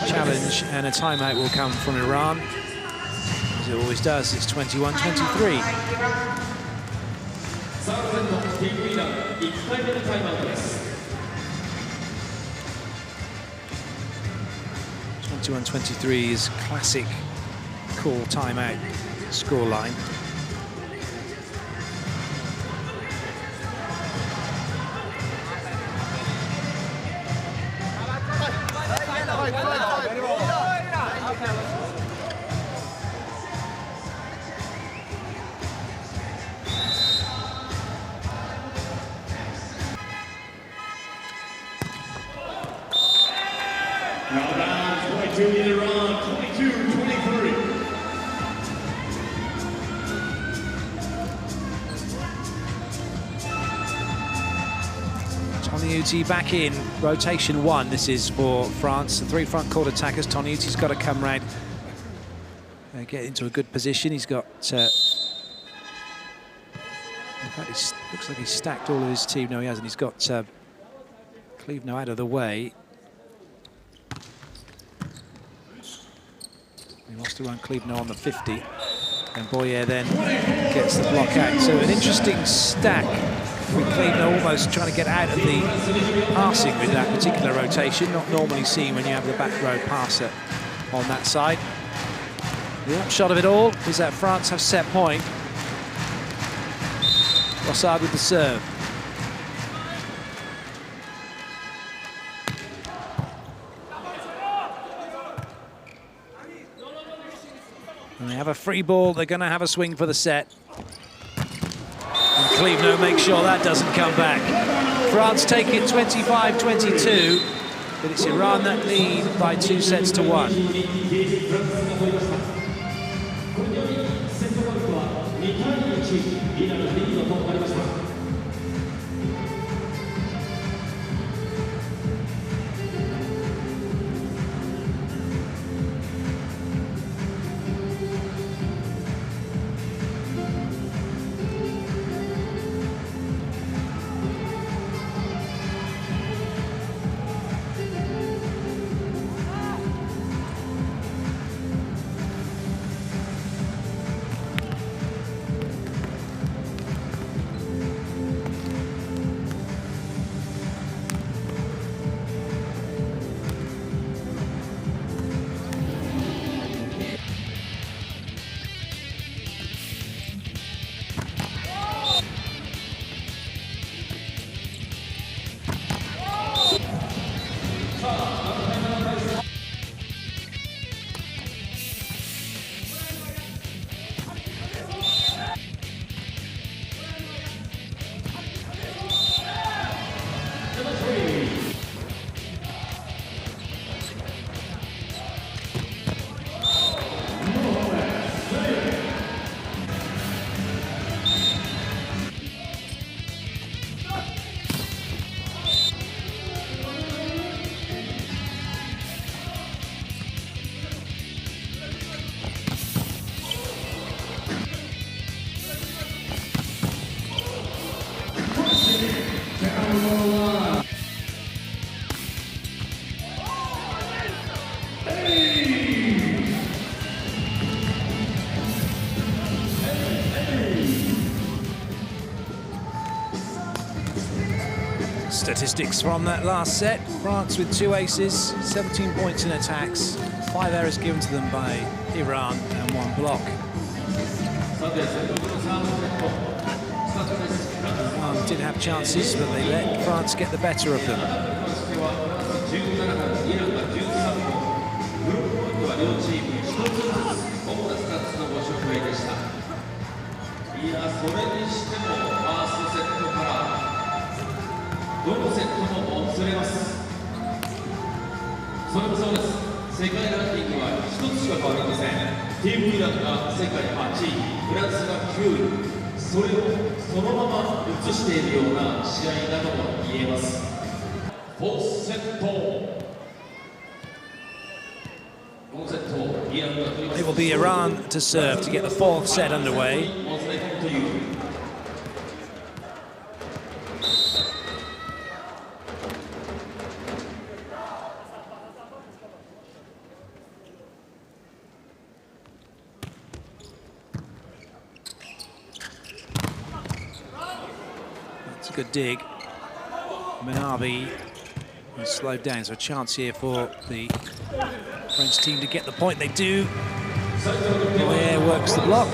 challenge and a timeout will come from Iran. As it always does, it's 21-23. 21-23 is classic call timeout scoreline. to Iran, 22-23. Toniutti back in, rotation 1. This is for France. The 3 front court attackers. Toniuti's got to come round, get into a good position. He's got. In fact, he looks like he's stacked all of his team. No, he hasn't. He's got Cleveland out of the way. He wants to run Cleveland on the 50, and Boyer then gets the block out. So an interesting stack. With Cleveland almost trying to get out of the passing with that particular rotation, not normally seen when you have the back row passer on that side. The upshot of it all is that France have set point. Rossard with the serve. And they have a free ball, they're going to have a swing for the set. And Cleveland make sure that doesn't come back. France take it 25-22, but it's Iran that lead by 2-1. Statistics from that last set. France with 2 aces, 17 points in attacks, 5 errors given to them by Iran and 1 block. Iran did have chances, but they let France get the better of them. It will be Iran to serve to get the 4th set underway. That's a good dig. Menavi has slowed down, so a chance here for the French team to get the point. They do. Boyer works the block.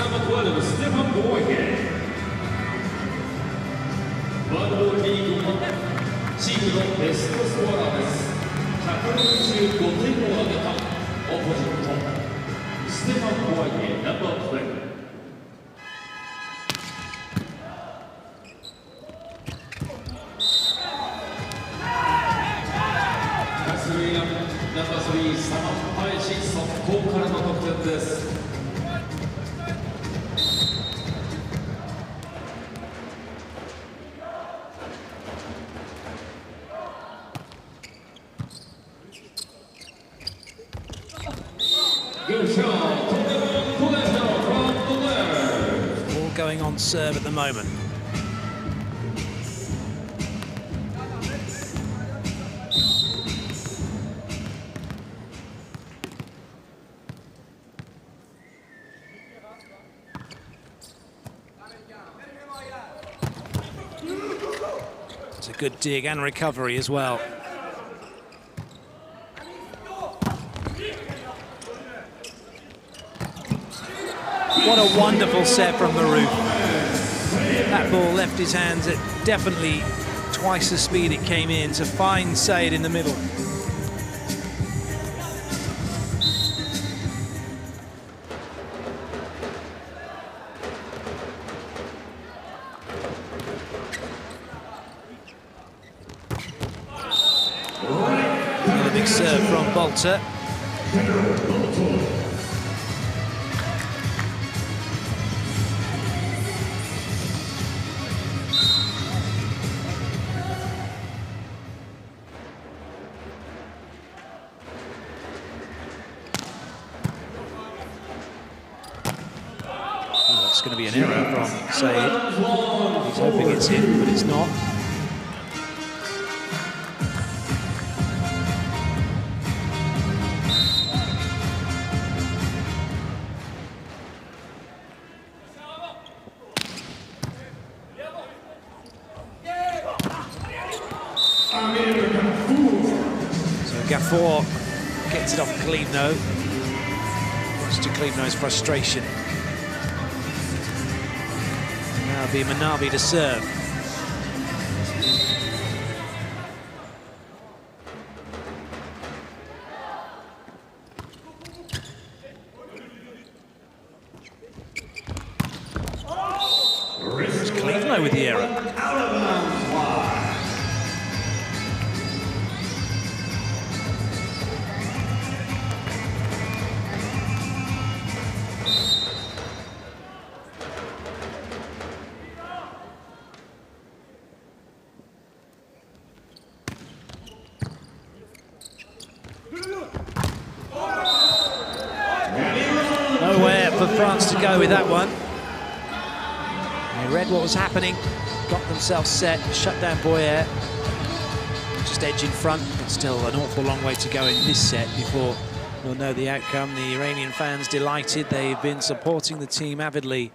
All going on serve at the moment. It's a good dig and recovery as well. What a wonderful set from Maroof. That ball left his hands at definitely twice the speed it came in to find Said in the middle. Another big serve from Bolter. It's going to be an error from Said. He's hoping it's in, but it's not. So Gafour gets it off Klevno. Much to Klevno's frustration. Now it'll be Manabi to serve. It's Klevno with the error. Nowhere for France to go with that one. They read what was happening, got themselves set, shut down Boyer. Just edge in front, but still an awful long way to go in this set before we'll know the outcome. The Iranian fans delighted. They've been supporting the team avidly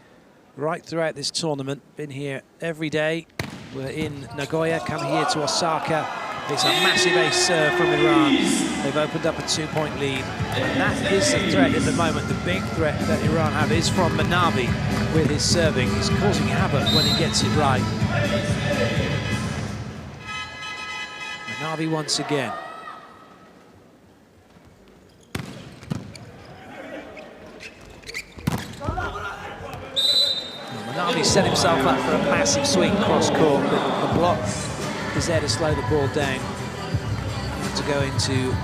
right throughout this tournament. Been here every day. We're in Nagoya, come here to Osaka. It's a massive ace serve from Iran. They've opened up a 2-point lead. And that is the threat at the moment. The big threat that Iran have is from Manabi with his serving. He's causing havoc when he gets it right. Manabi once again. Manabi set himself up for a massive swing cross court, but the block is there to slow the ball down. To go into,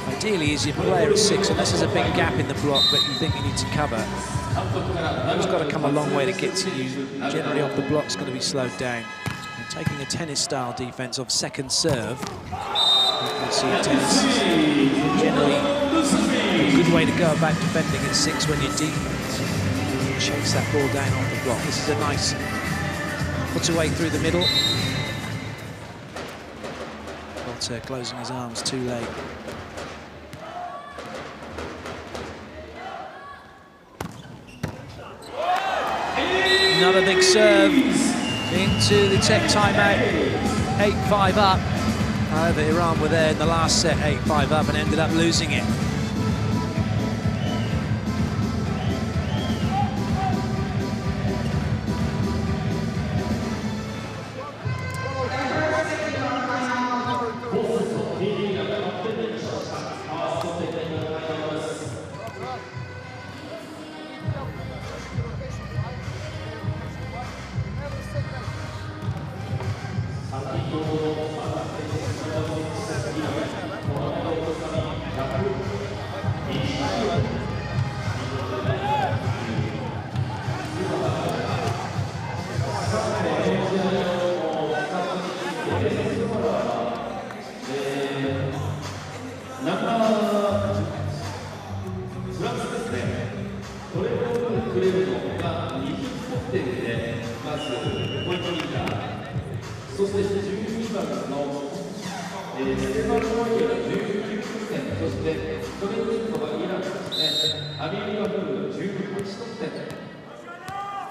ideally, is your player at 6, unless there's a big gap in the block that you think you need to cover. It's got to come a long way to get to you. Generally off the block's going to be slowed down. And taking a tennis-style defense of second serve, you can see tennis generally a good way to go about defending at 6 when you're deep. Chase that ball down off the block. This is a nice put away through the middle. Bolter closing his arms too late. Another big serve into the tech timeout. 8-5 up. However, Iran were there in the last set, 8-5 up, and ended up losing it. くれるのが20得点でまずポイントリーダー、そして12番のステファン・モイエが19得点、そしてトレンディングがイランですね、アビー・ワフル18得点。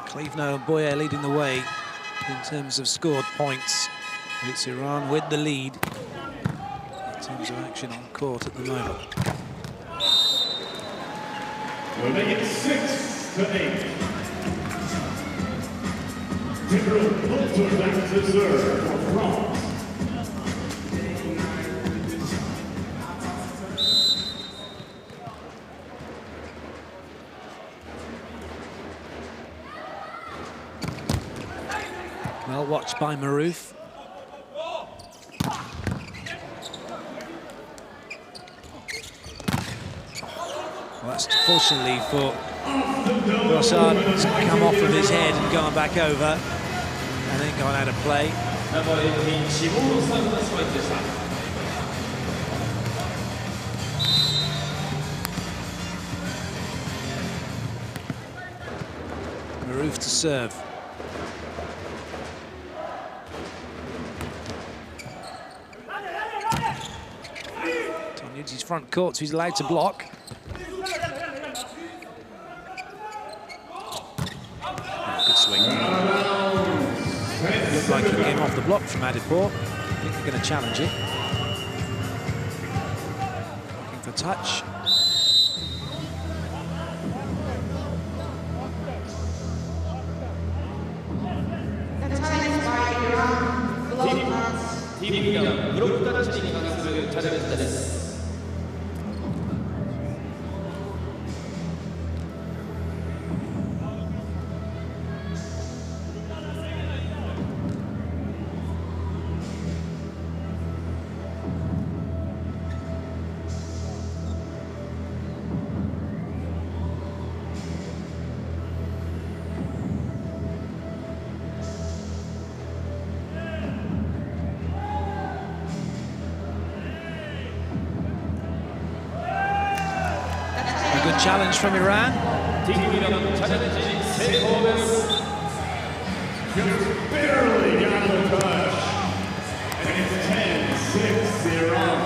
Cleveland and Boyer leading the way in terms of scored points. It's Iran with the lead in terms of action on court at the moment. We'll make it 6-8. Timber Poulter back to serve for France. Well watched by Maroof. Well, that's fortunately for Rossard, it's come off of his head and gone back over and then gone out of play. Maroof to serve. Tonyuti's front court, so he's allowed to block. Good swing. Looked like he came off the block from Adipur. I think they're going to challenge it. Looking for touch. The time is by Iran. Block pass. ティームリーダーブロックタッチに関するチャレンジです。Good challenge from Iran. ティームリーダーのチャレンジ成功です。Just barely got the touch. And it's 10-6 Iran.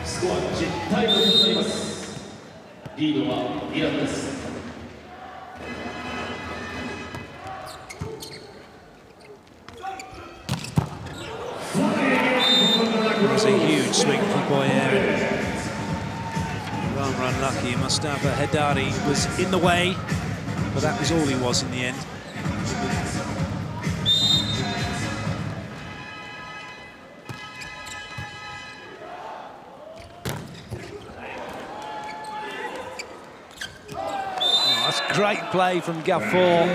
スコア10対6となります。リードはイランです。It was a huge swing from Boyer. Rather unlucky. Mustafa Hedari was in the way, but that was all he was in the end. Oh, that's great play from Gafour.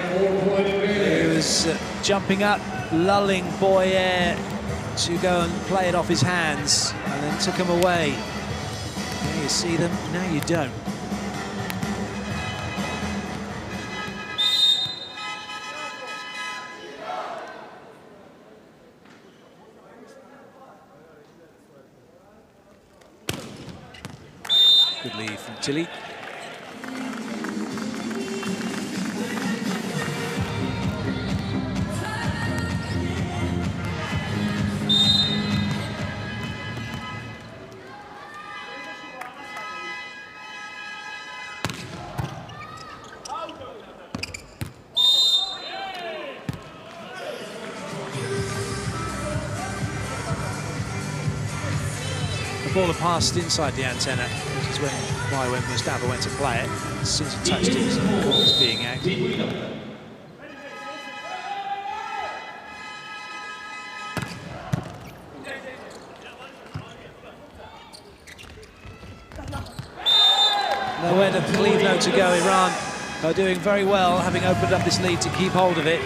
He was jumping up, lulling Boyer to go and play it off his hands, and then took him away. Now you see them, now you don't. Good lead from Tilly. The ball had passed inside the antenna, which is why when Mustafa went to play it, as soon as he touched it, the call was being out. Nowhere to Cleveland to go. Iran are doing very well, having opened up this lead to keep hold of it.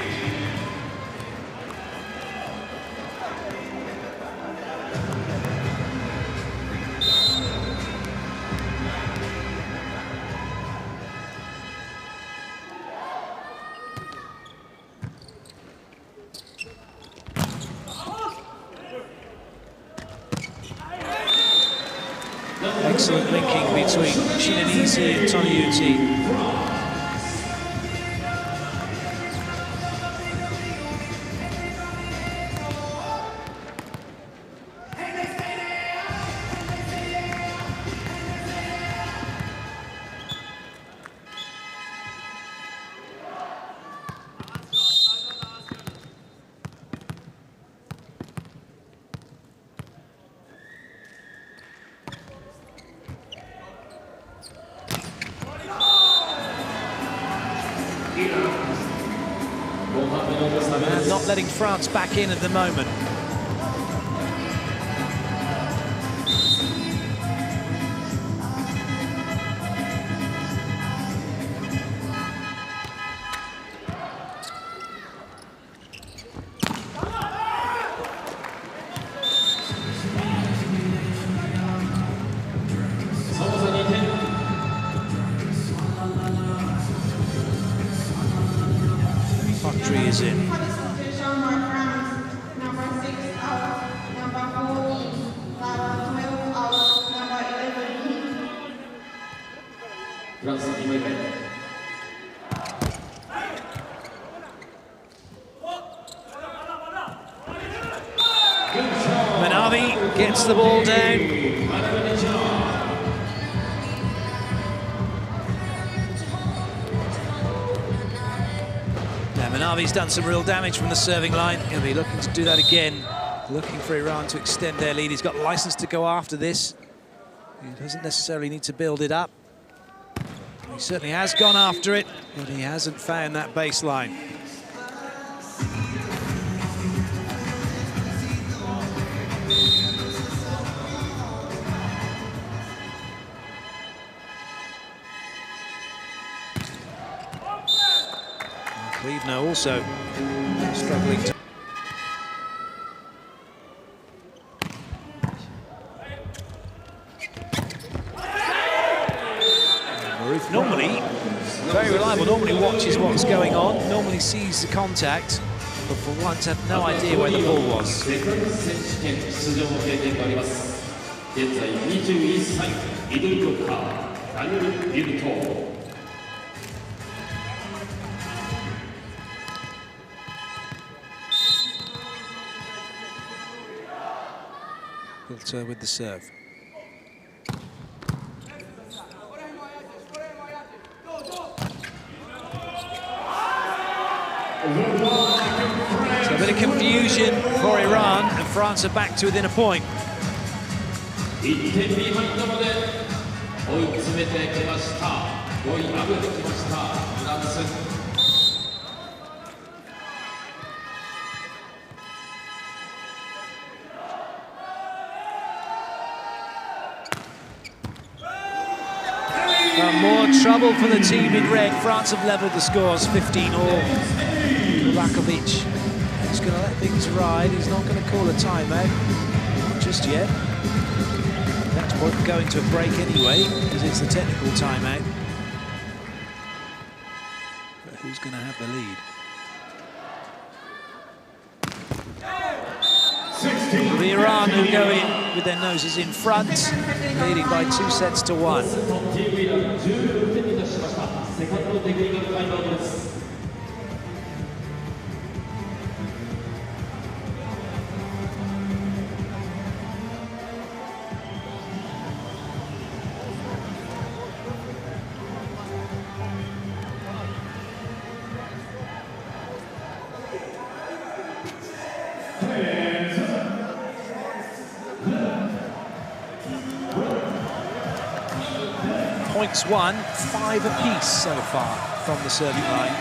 excellent linking between Chinanese and Toniuti. And not letting France back in at the moment. Factory is in. For this position, for France, number 6 out, number 4 in, number 12 out, number 11 in. フランス2枚目。 Manavi gets the ball down. Now Manavi's done some real damage from the serving line. He'll be looking to do that again. Looking for Iran to extend their lead. He's got license to go after this. He doesn't necessarily need to build it up. He certainly has gone after it, but he hasn't found that baseline. Clevener also struggling to... Maruf normally, very reliable, normally watches what's going on, normally sees the contact, but for once had no idea where the ball was. 現在21歳、ミドルブロッカー、ダニエル・ビルト。 Filter with the serve. So a bit of confusion for Iran, and France are back to within a point. 1点ビハインドまで追い詰めてきました。追い上げてきました。フランス。 More trouble for the team in red. France have levelled the scores 15-all. Rakovic is going to let things ride. He's not going to call a timeout just yet. That point going to a break anyway, because it's the technical timeout. But who's going to have the lead? The Iran who go in with their noses in front, leading by 2 sets to 1. Points won, 5 apiece so far from the serving line.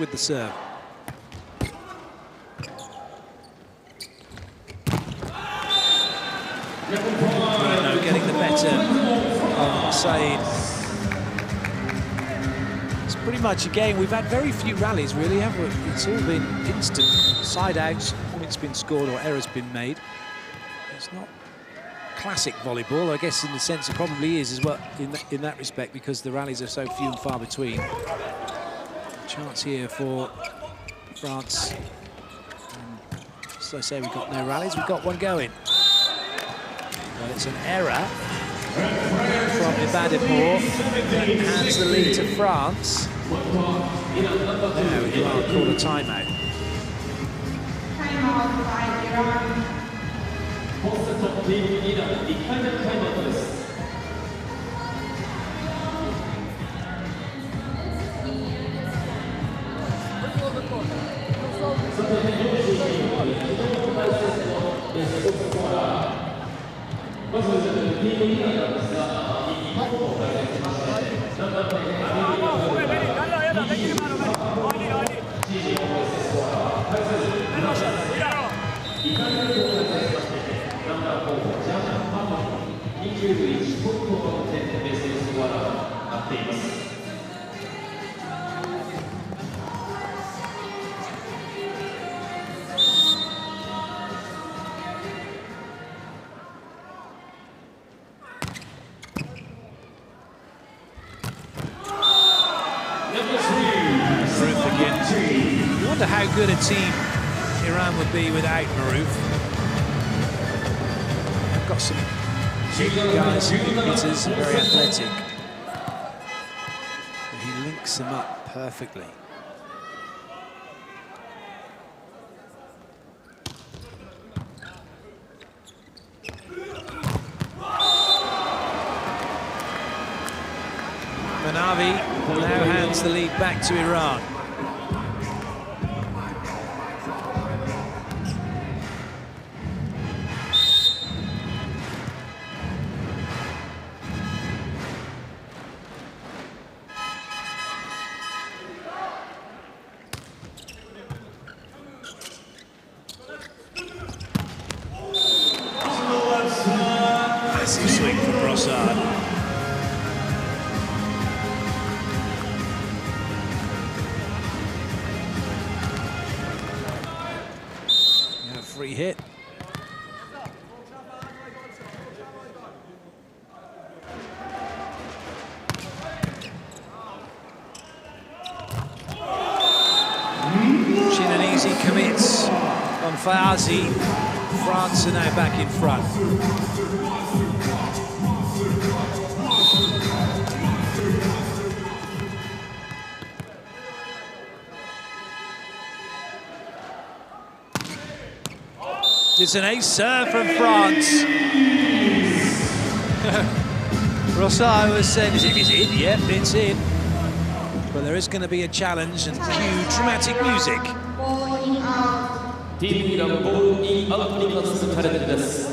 with the serve. Reno getting the better of Saeed. It's pretty much, again, we've had very few rallies, really, haven't we? It's all been instant side outs, points been scored or errors been made. It's not classic volleyball, I guess, in the sense it probably is as well in that respect, because the rallies are so few and far between. Chance here for France. And as I say, we've got no rallies, we've got one going. Well, it's an error from Ibadipur that hands the lead to France. Now Iran call a timeout. Timeout by Iran. 本セットティームリーダー1回目のタイムアウトです。まずティームリーダーなんですが、日本を対戦しまして、ナンバー10アメリカ21ポイントの点でベースのスコアがなっています。Maroof again. You wonder how good a team Iran would be without Maroof. They've got some guys, hitters, very athletic. But he links them up perfectly. Manavi now hands the lead back to Iran. Massive swing from Rossard. Free hit. Shinanese commits on Fayazi. France are now back in front. It's an ace serve from France. Rossard was saying, is it in? Yep, it's in. But there is going to be a challenge and cue dramatic music. Bowling out. ティームリーダーボールインアウトに関するチャレンジです。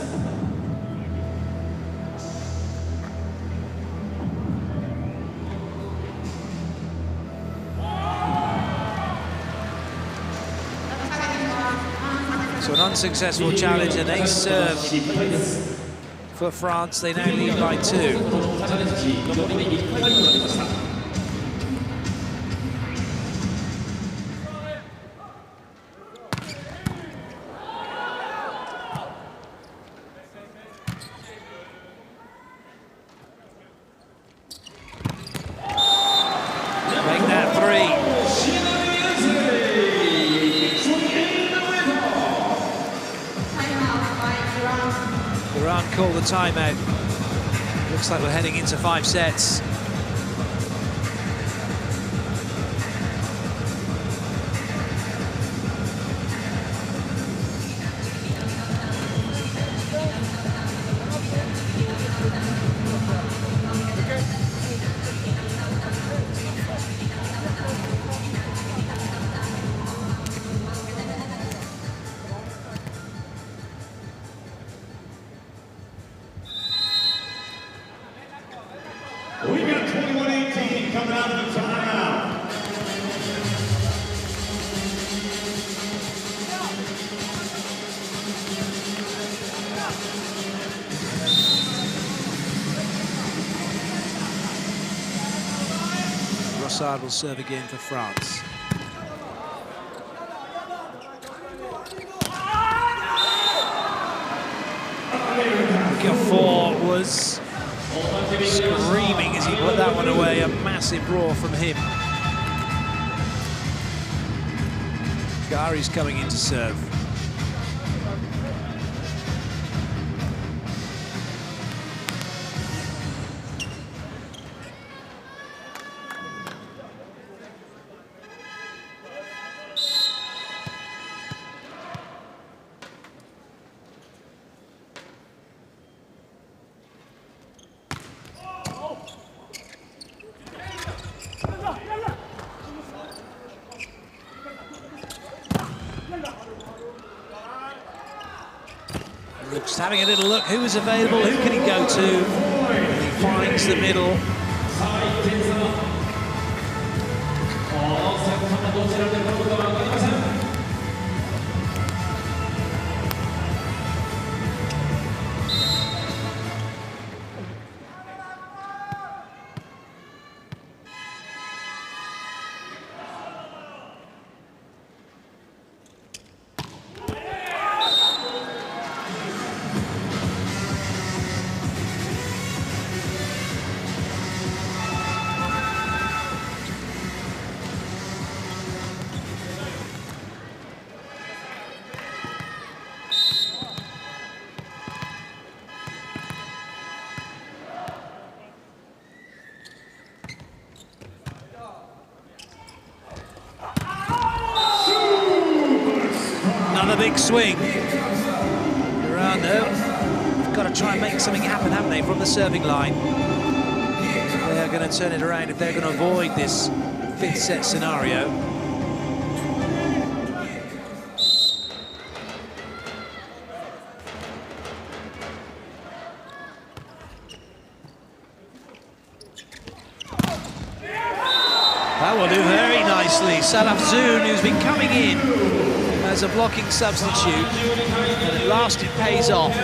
So an unsuccessful challenge, an ace serve for France. They now lead by 2. Make that 3. Iran call the timeout. Looks like we're heading into 5 sets. We side will serve again for France. Gafour was screaming as he put that one away. A massive roar from him. Gari's coming in to serve. Just having a little look, who is available, who can he go to? And he finds the middle. Another big swing. Iran, though, have got to try and make something happen, haven't they, from the serving line? They're going to turn it around if they're going to avoid this fifth set scenario. That will do very nicely. Salafzoun, who's been coming in as a blocking substitute, and at last it pays off.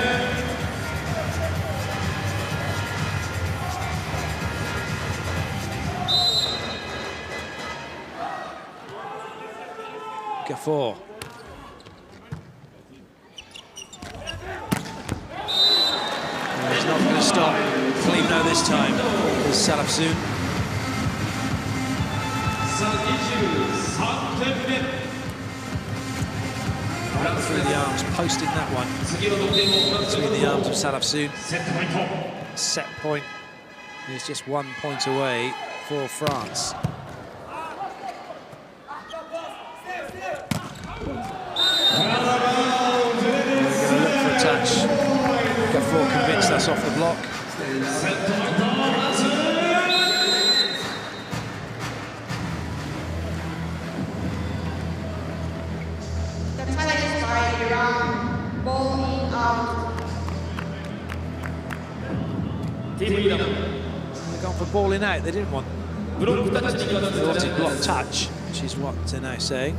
Gafour. No, he's not going to stop. Believe no this time. There's Salafzoun. Right through the arms, posting that one between the arms of Salafzoun. Set point is just 1 point away for France. We're going to look for a touch. Gafour convinced us off the block. They've gone for balling out, they didn't want. They wanted block touch, which is what they're now saying.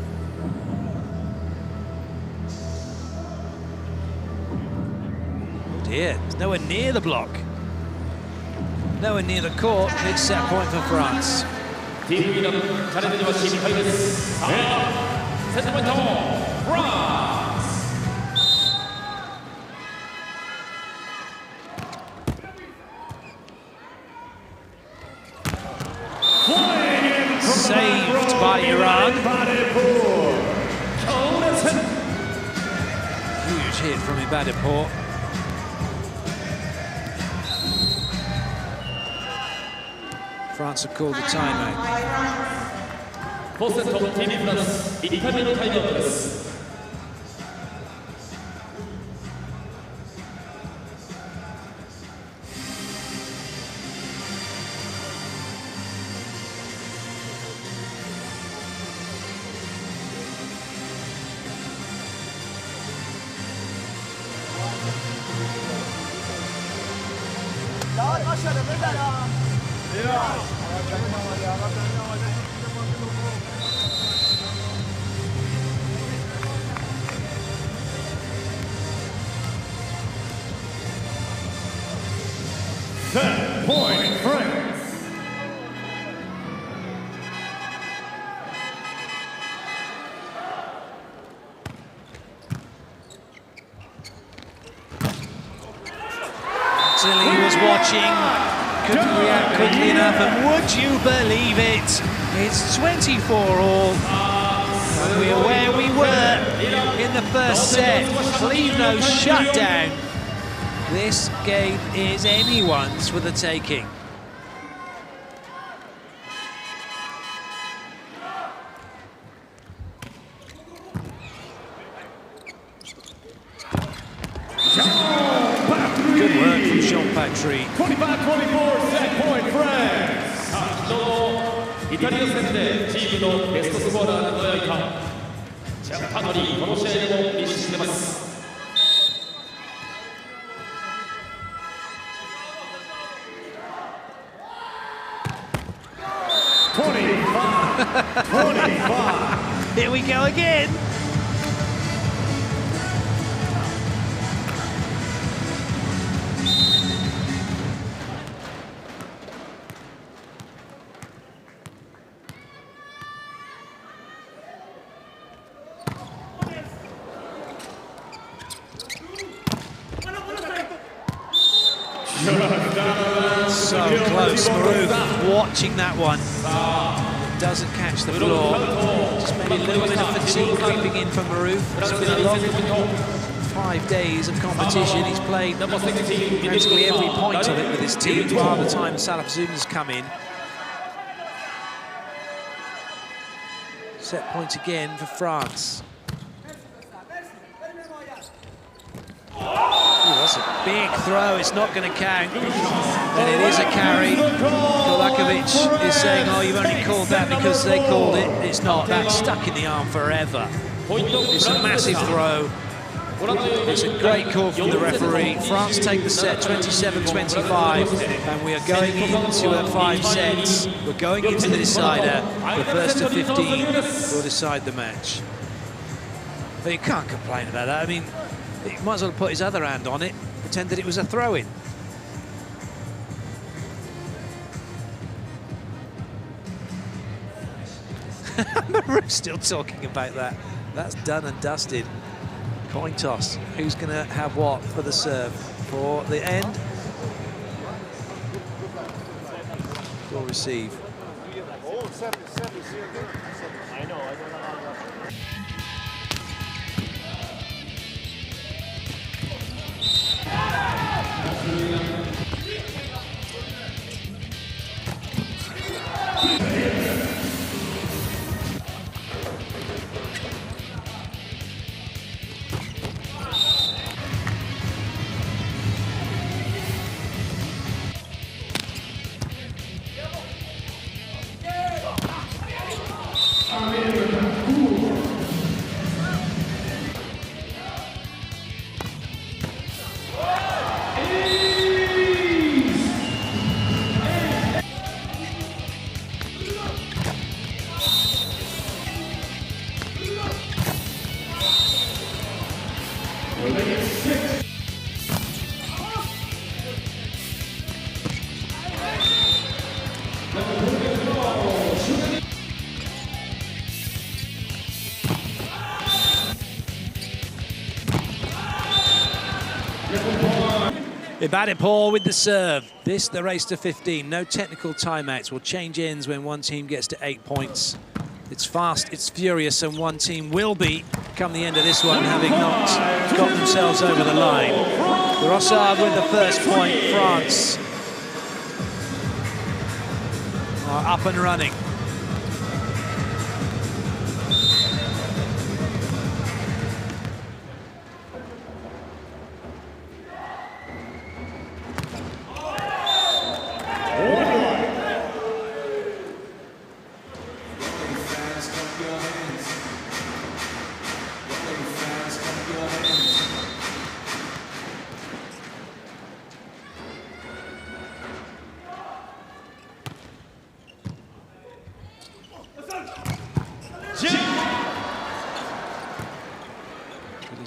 Oh dear, it's nowhere near the block. Nowhere near the court, big set point for France. Saved by Iran. Huge hit from Ibadipour. France have called the timeout. Set point, France. Tilly was watching, couldn't react quickly enough, and would you believe it? It's 24-all. And we are where we were in the first set. Cleveland shut down. This game is anyone's for the taking. Good work from Jean-Patrick. 25-24 set point France. イタリア戦でチームのベストスコアラーに輝いたジャパノリー、この試合でも意識してます。Here we go again. So close, Maroof watching that one. Doesn't catch the floor. Just maybe a little bit of fatigue creeping in for Maroof. It's been a long 5 days of competition. He's played practically every point of it with his team by the time Salafzoun's come in. Set point again for France. That's a big throw, it's not going to count, and it is a carry. Kolakovic is saying, oh, you've only called that because they called it. It's not, that's stuck in the arm forever. It's a massive throw. It's a great call from the referee. France take the set 27-25, and we are going into 5 sets. We're going into the decider. The first of 15 will decide the match. But you can't complain about that. I mean, he might as well put his other hand on it, pretend that it was a throw-in. Maroon's still talking about that. That's done and dusted. Coin toss. Who's going to have what for the serve? For the end? Or receive? I know. Ibadipor with the serve. This, the race to 15. No technical timeouts. Will change ends when one team gets to 8 points. It's fast, it's furious, and one team will be, come the end of this one, having not got themselves over the line. Rossard with the first point. France are up and running.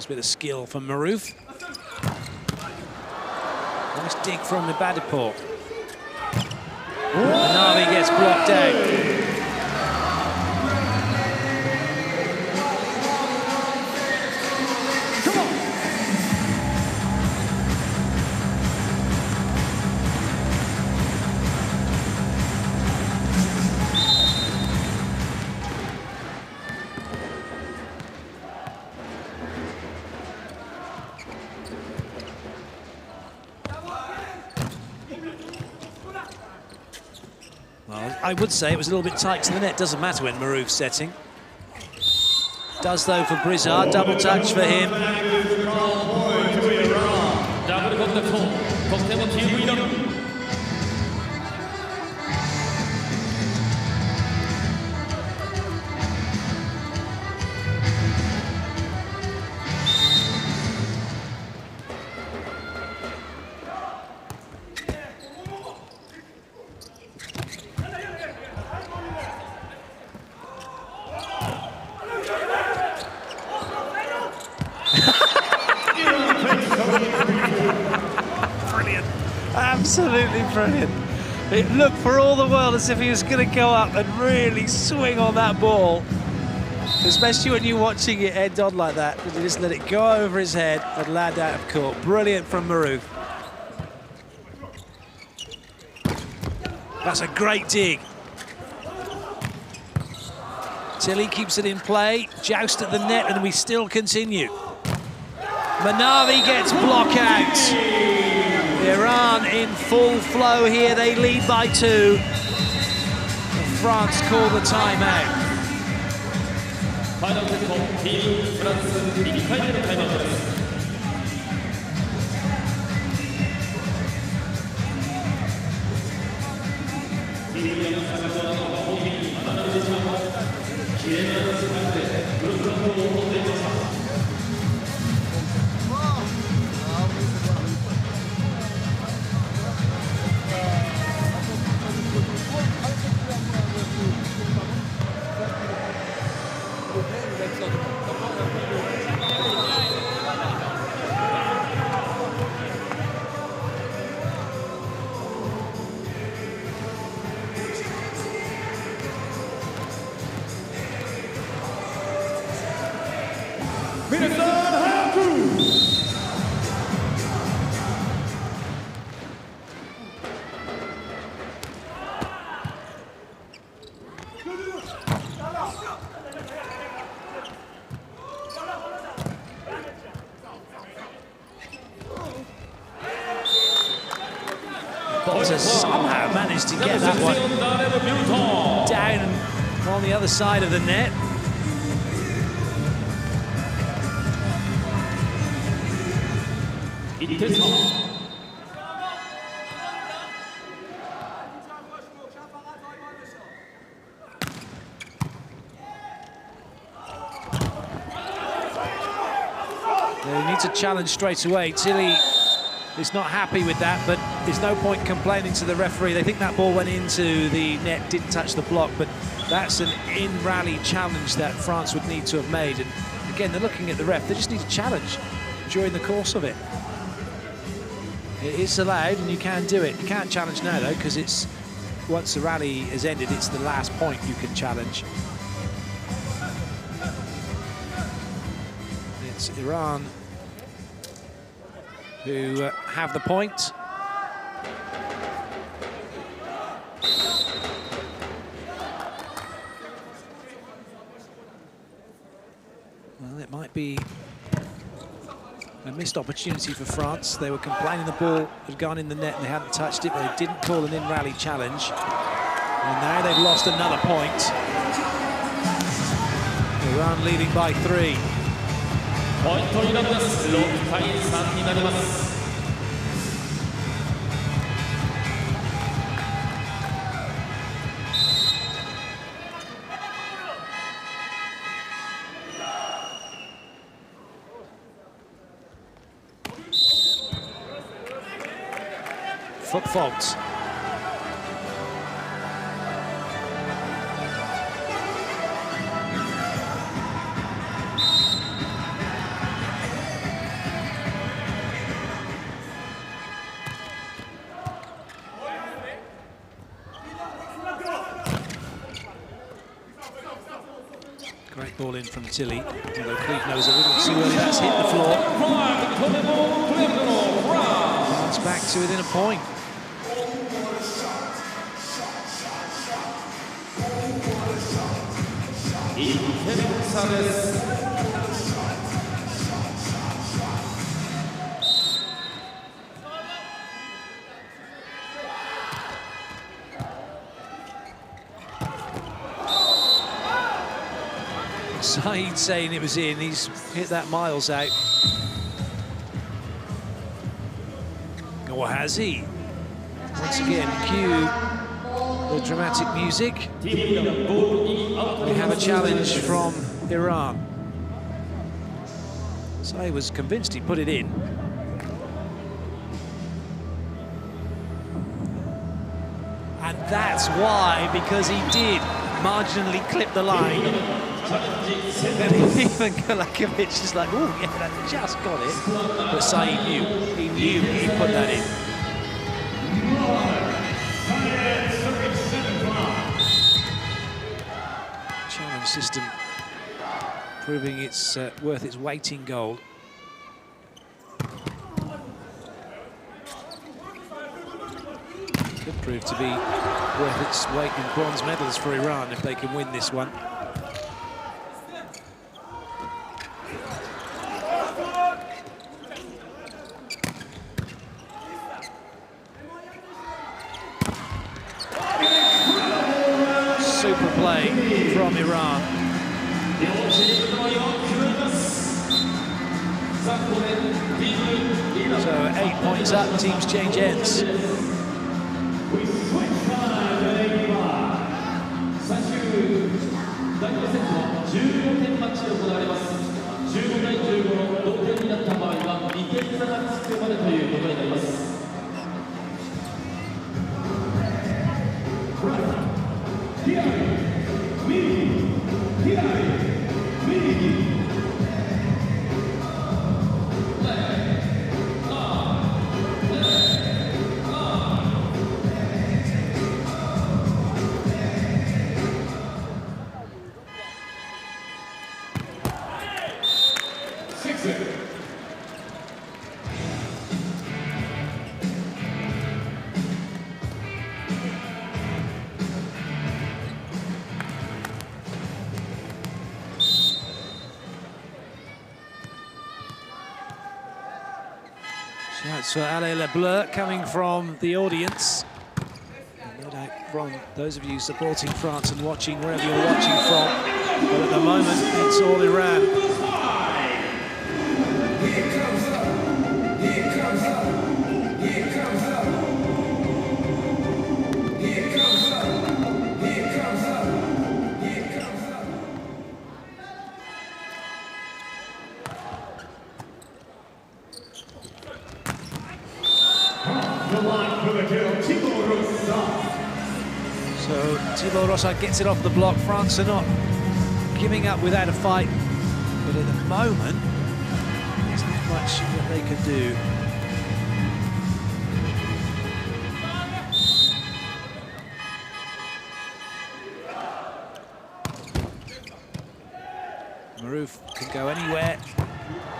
Bit of skill from Maroof. Nice dig from Ibadipor. Navi gets blocked out. I would say it was a little bit tight to the net. Doesn't matter when Marouf's setting. Does though for Brizard. Double touch for him. Brilliant. Absolutely brilliant. It looked for all the world as if he was going to go up and really swing on that ball. Especially when you're watching it head on like that. And you just let it go over his head and land out of court. Brilliant from Marouf. That's a great dig. Tilly keeps it in play. Joust at the net, and we still continue. Manavi gets block out. Iran in full flow here. They lead by 2. And France call the timeout. Final set, Team France 2回目のタイムアウトです。Boxer somehow managed to get that one down on the other side of the net. They need to challenge straight away. Tilly is not happy with that, but there's no point complaining to the referee. They think that ball went into the net, didn't touch the block, but that's an in-rally challenge that France would need to have made. And again, they're looking at the ref. They just need to challenge during the course of it. It is allowed, and you can do it. You can't challenge now, though, because it's once the rally has ended, it's the last point you can challenge. It's Iran who have the point. Well, it might be a missed opportunity for France. They were complaining the ball had gone in the net and they hadn't touched it, but they didn't call an in-rally challenge. And now they've lost another point. Iran leading by 3. ポイントになります。6対3になります。Foot fault. Great ball in from Tilly, although Cleve knows a little too early. That's hit the floor. France back to within a point. Saeed saying it was in. He's hit that miles out. Or has he? Once again, cue the dramatic music. We have a challenge from Iran. Saeed was convinced he put it in. And that's why, because he did marginally clip the line. And even Golakovic is like, oh yeah, that just got it. But Saeed knew, he put that in. Challenge system proving it's worth its weight in gold. Could prove to be worth its weight in bronze medals for Iran if they can win this one. Super play from Iran. So 8 points up, teams change ends. Shouts for Alain Lebleu coming from the audience. And no doubt from those of you supporting France and watching wherever you're watching from. But at the moment, it's all Iran. Here comes up, here comes up, here comes up. Here comes up, here comes up, here comes up. So Thibaut Rossa gets it off the block. France are not giving up without a fight, but at the moment, there's not much that they can do. Maruf can go anywhere,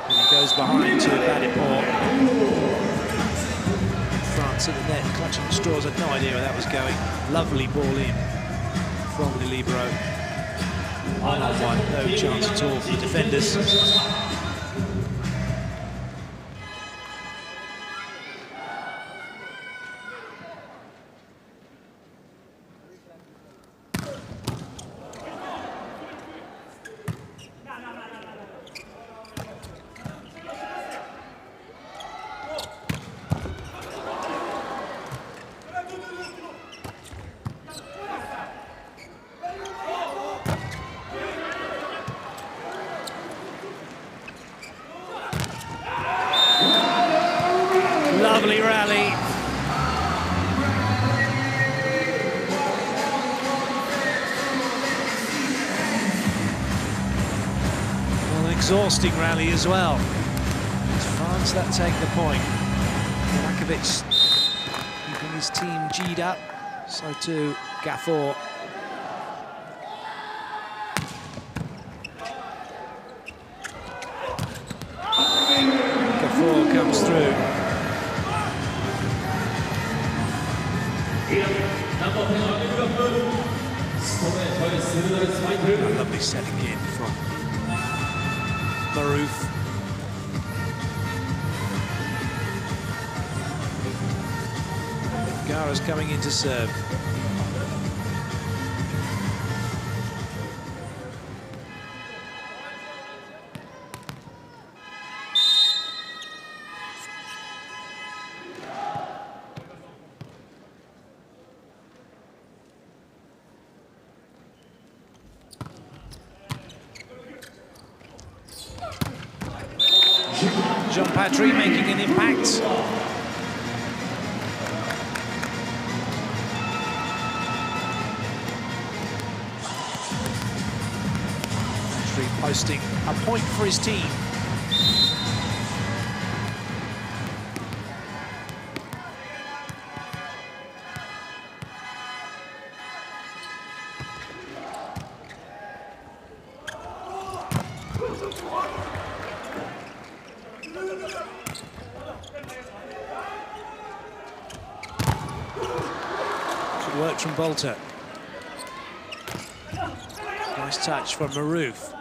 and he goes behind to Badipor. France at the net, clutching the straws, had no idea where that was going. Lovely ball in from the libero. One-on-one, no chance at all for the defenders. Lovely rally. Well, an exhausting rally as well. It's France that take the point. Golakovic keeping his team G'd up. So too Gafour. Gafour comes through. A lovely set again from Maruf. Gara's coming in to serve. Jean-Patry making an impact. Patry posting a point for his team. Good work from Bolter. Nice touch from Maroof.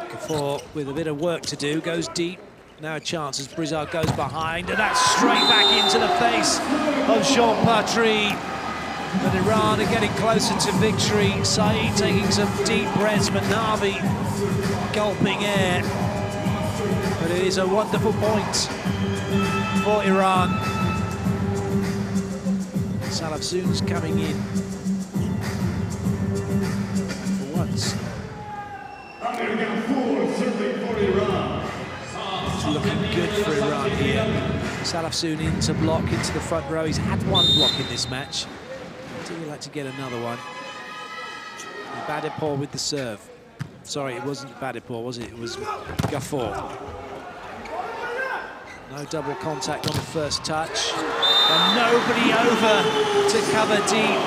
Gafour with a bit of work to do, goes deep. Now a chance as Brizard goes behind, and that's straight back into the face of Jean-Patry. But Iran are getting closer to victory. Saeed taking some deep breaths, Manavi gulping air. But it is a wonderful point for Iran. Salafzoun's coming in for once. It's looking good for Iran here. Salafzoun into block, into the front row. He's had one block in this match. Would he like to get another one? Badipor with the serve. Sorry, it wasn't Badipor, was it? It was Gafour. No double contact on the first touch. And nobody over to cover deep,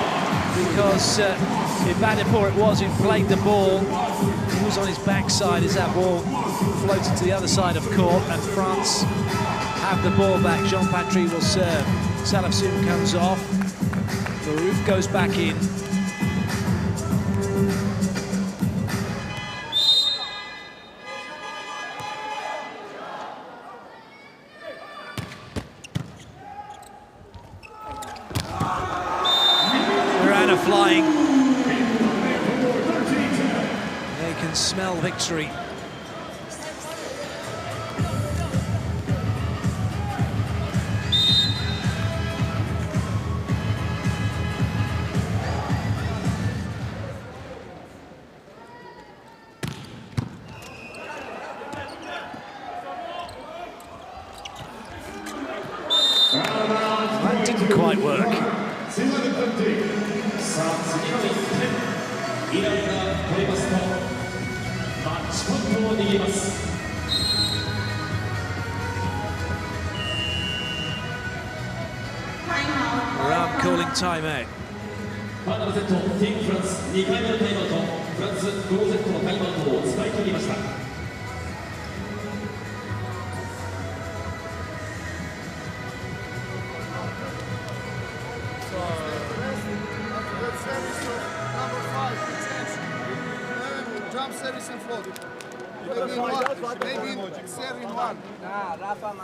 because if Badipor it was who played the ball, he was on his backside as that ball floated to the other side of court, and France have the ball back. Jean-Patry will serve. Salafzoun comes off. Maroof goes back in. Flying. They can smell victory. That didn't quite work. Iran calling timeout. ファイナルセット、ティームフランス2回目のタイムアウト、フランス5セットのタイムアウトを使い切りました。Jump service and float. Maybe serving one. Rafa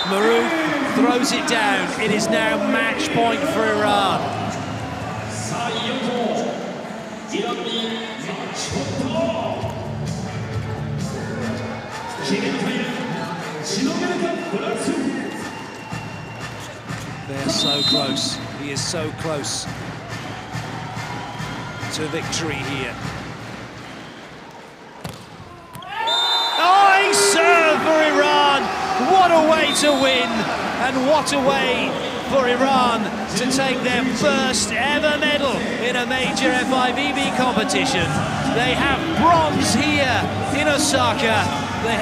Maroof throws it down. It is now match point for Iran. They're so close. He is so close to victory here. Oh, he served for Iran. What a way to win, and what a way for Iran to take their first ever medal in a major FIVB competition. They have bronze here in Osaka.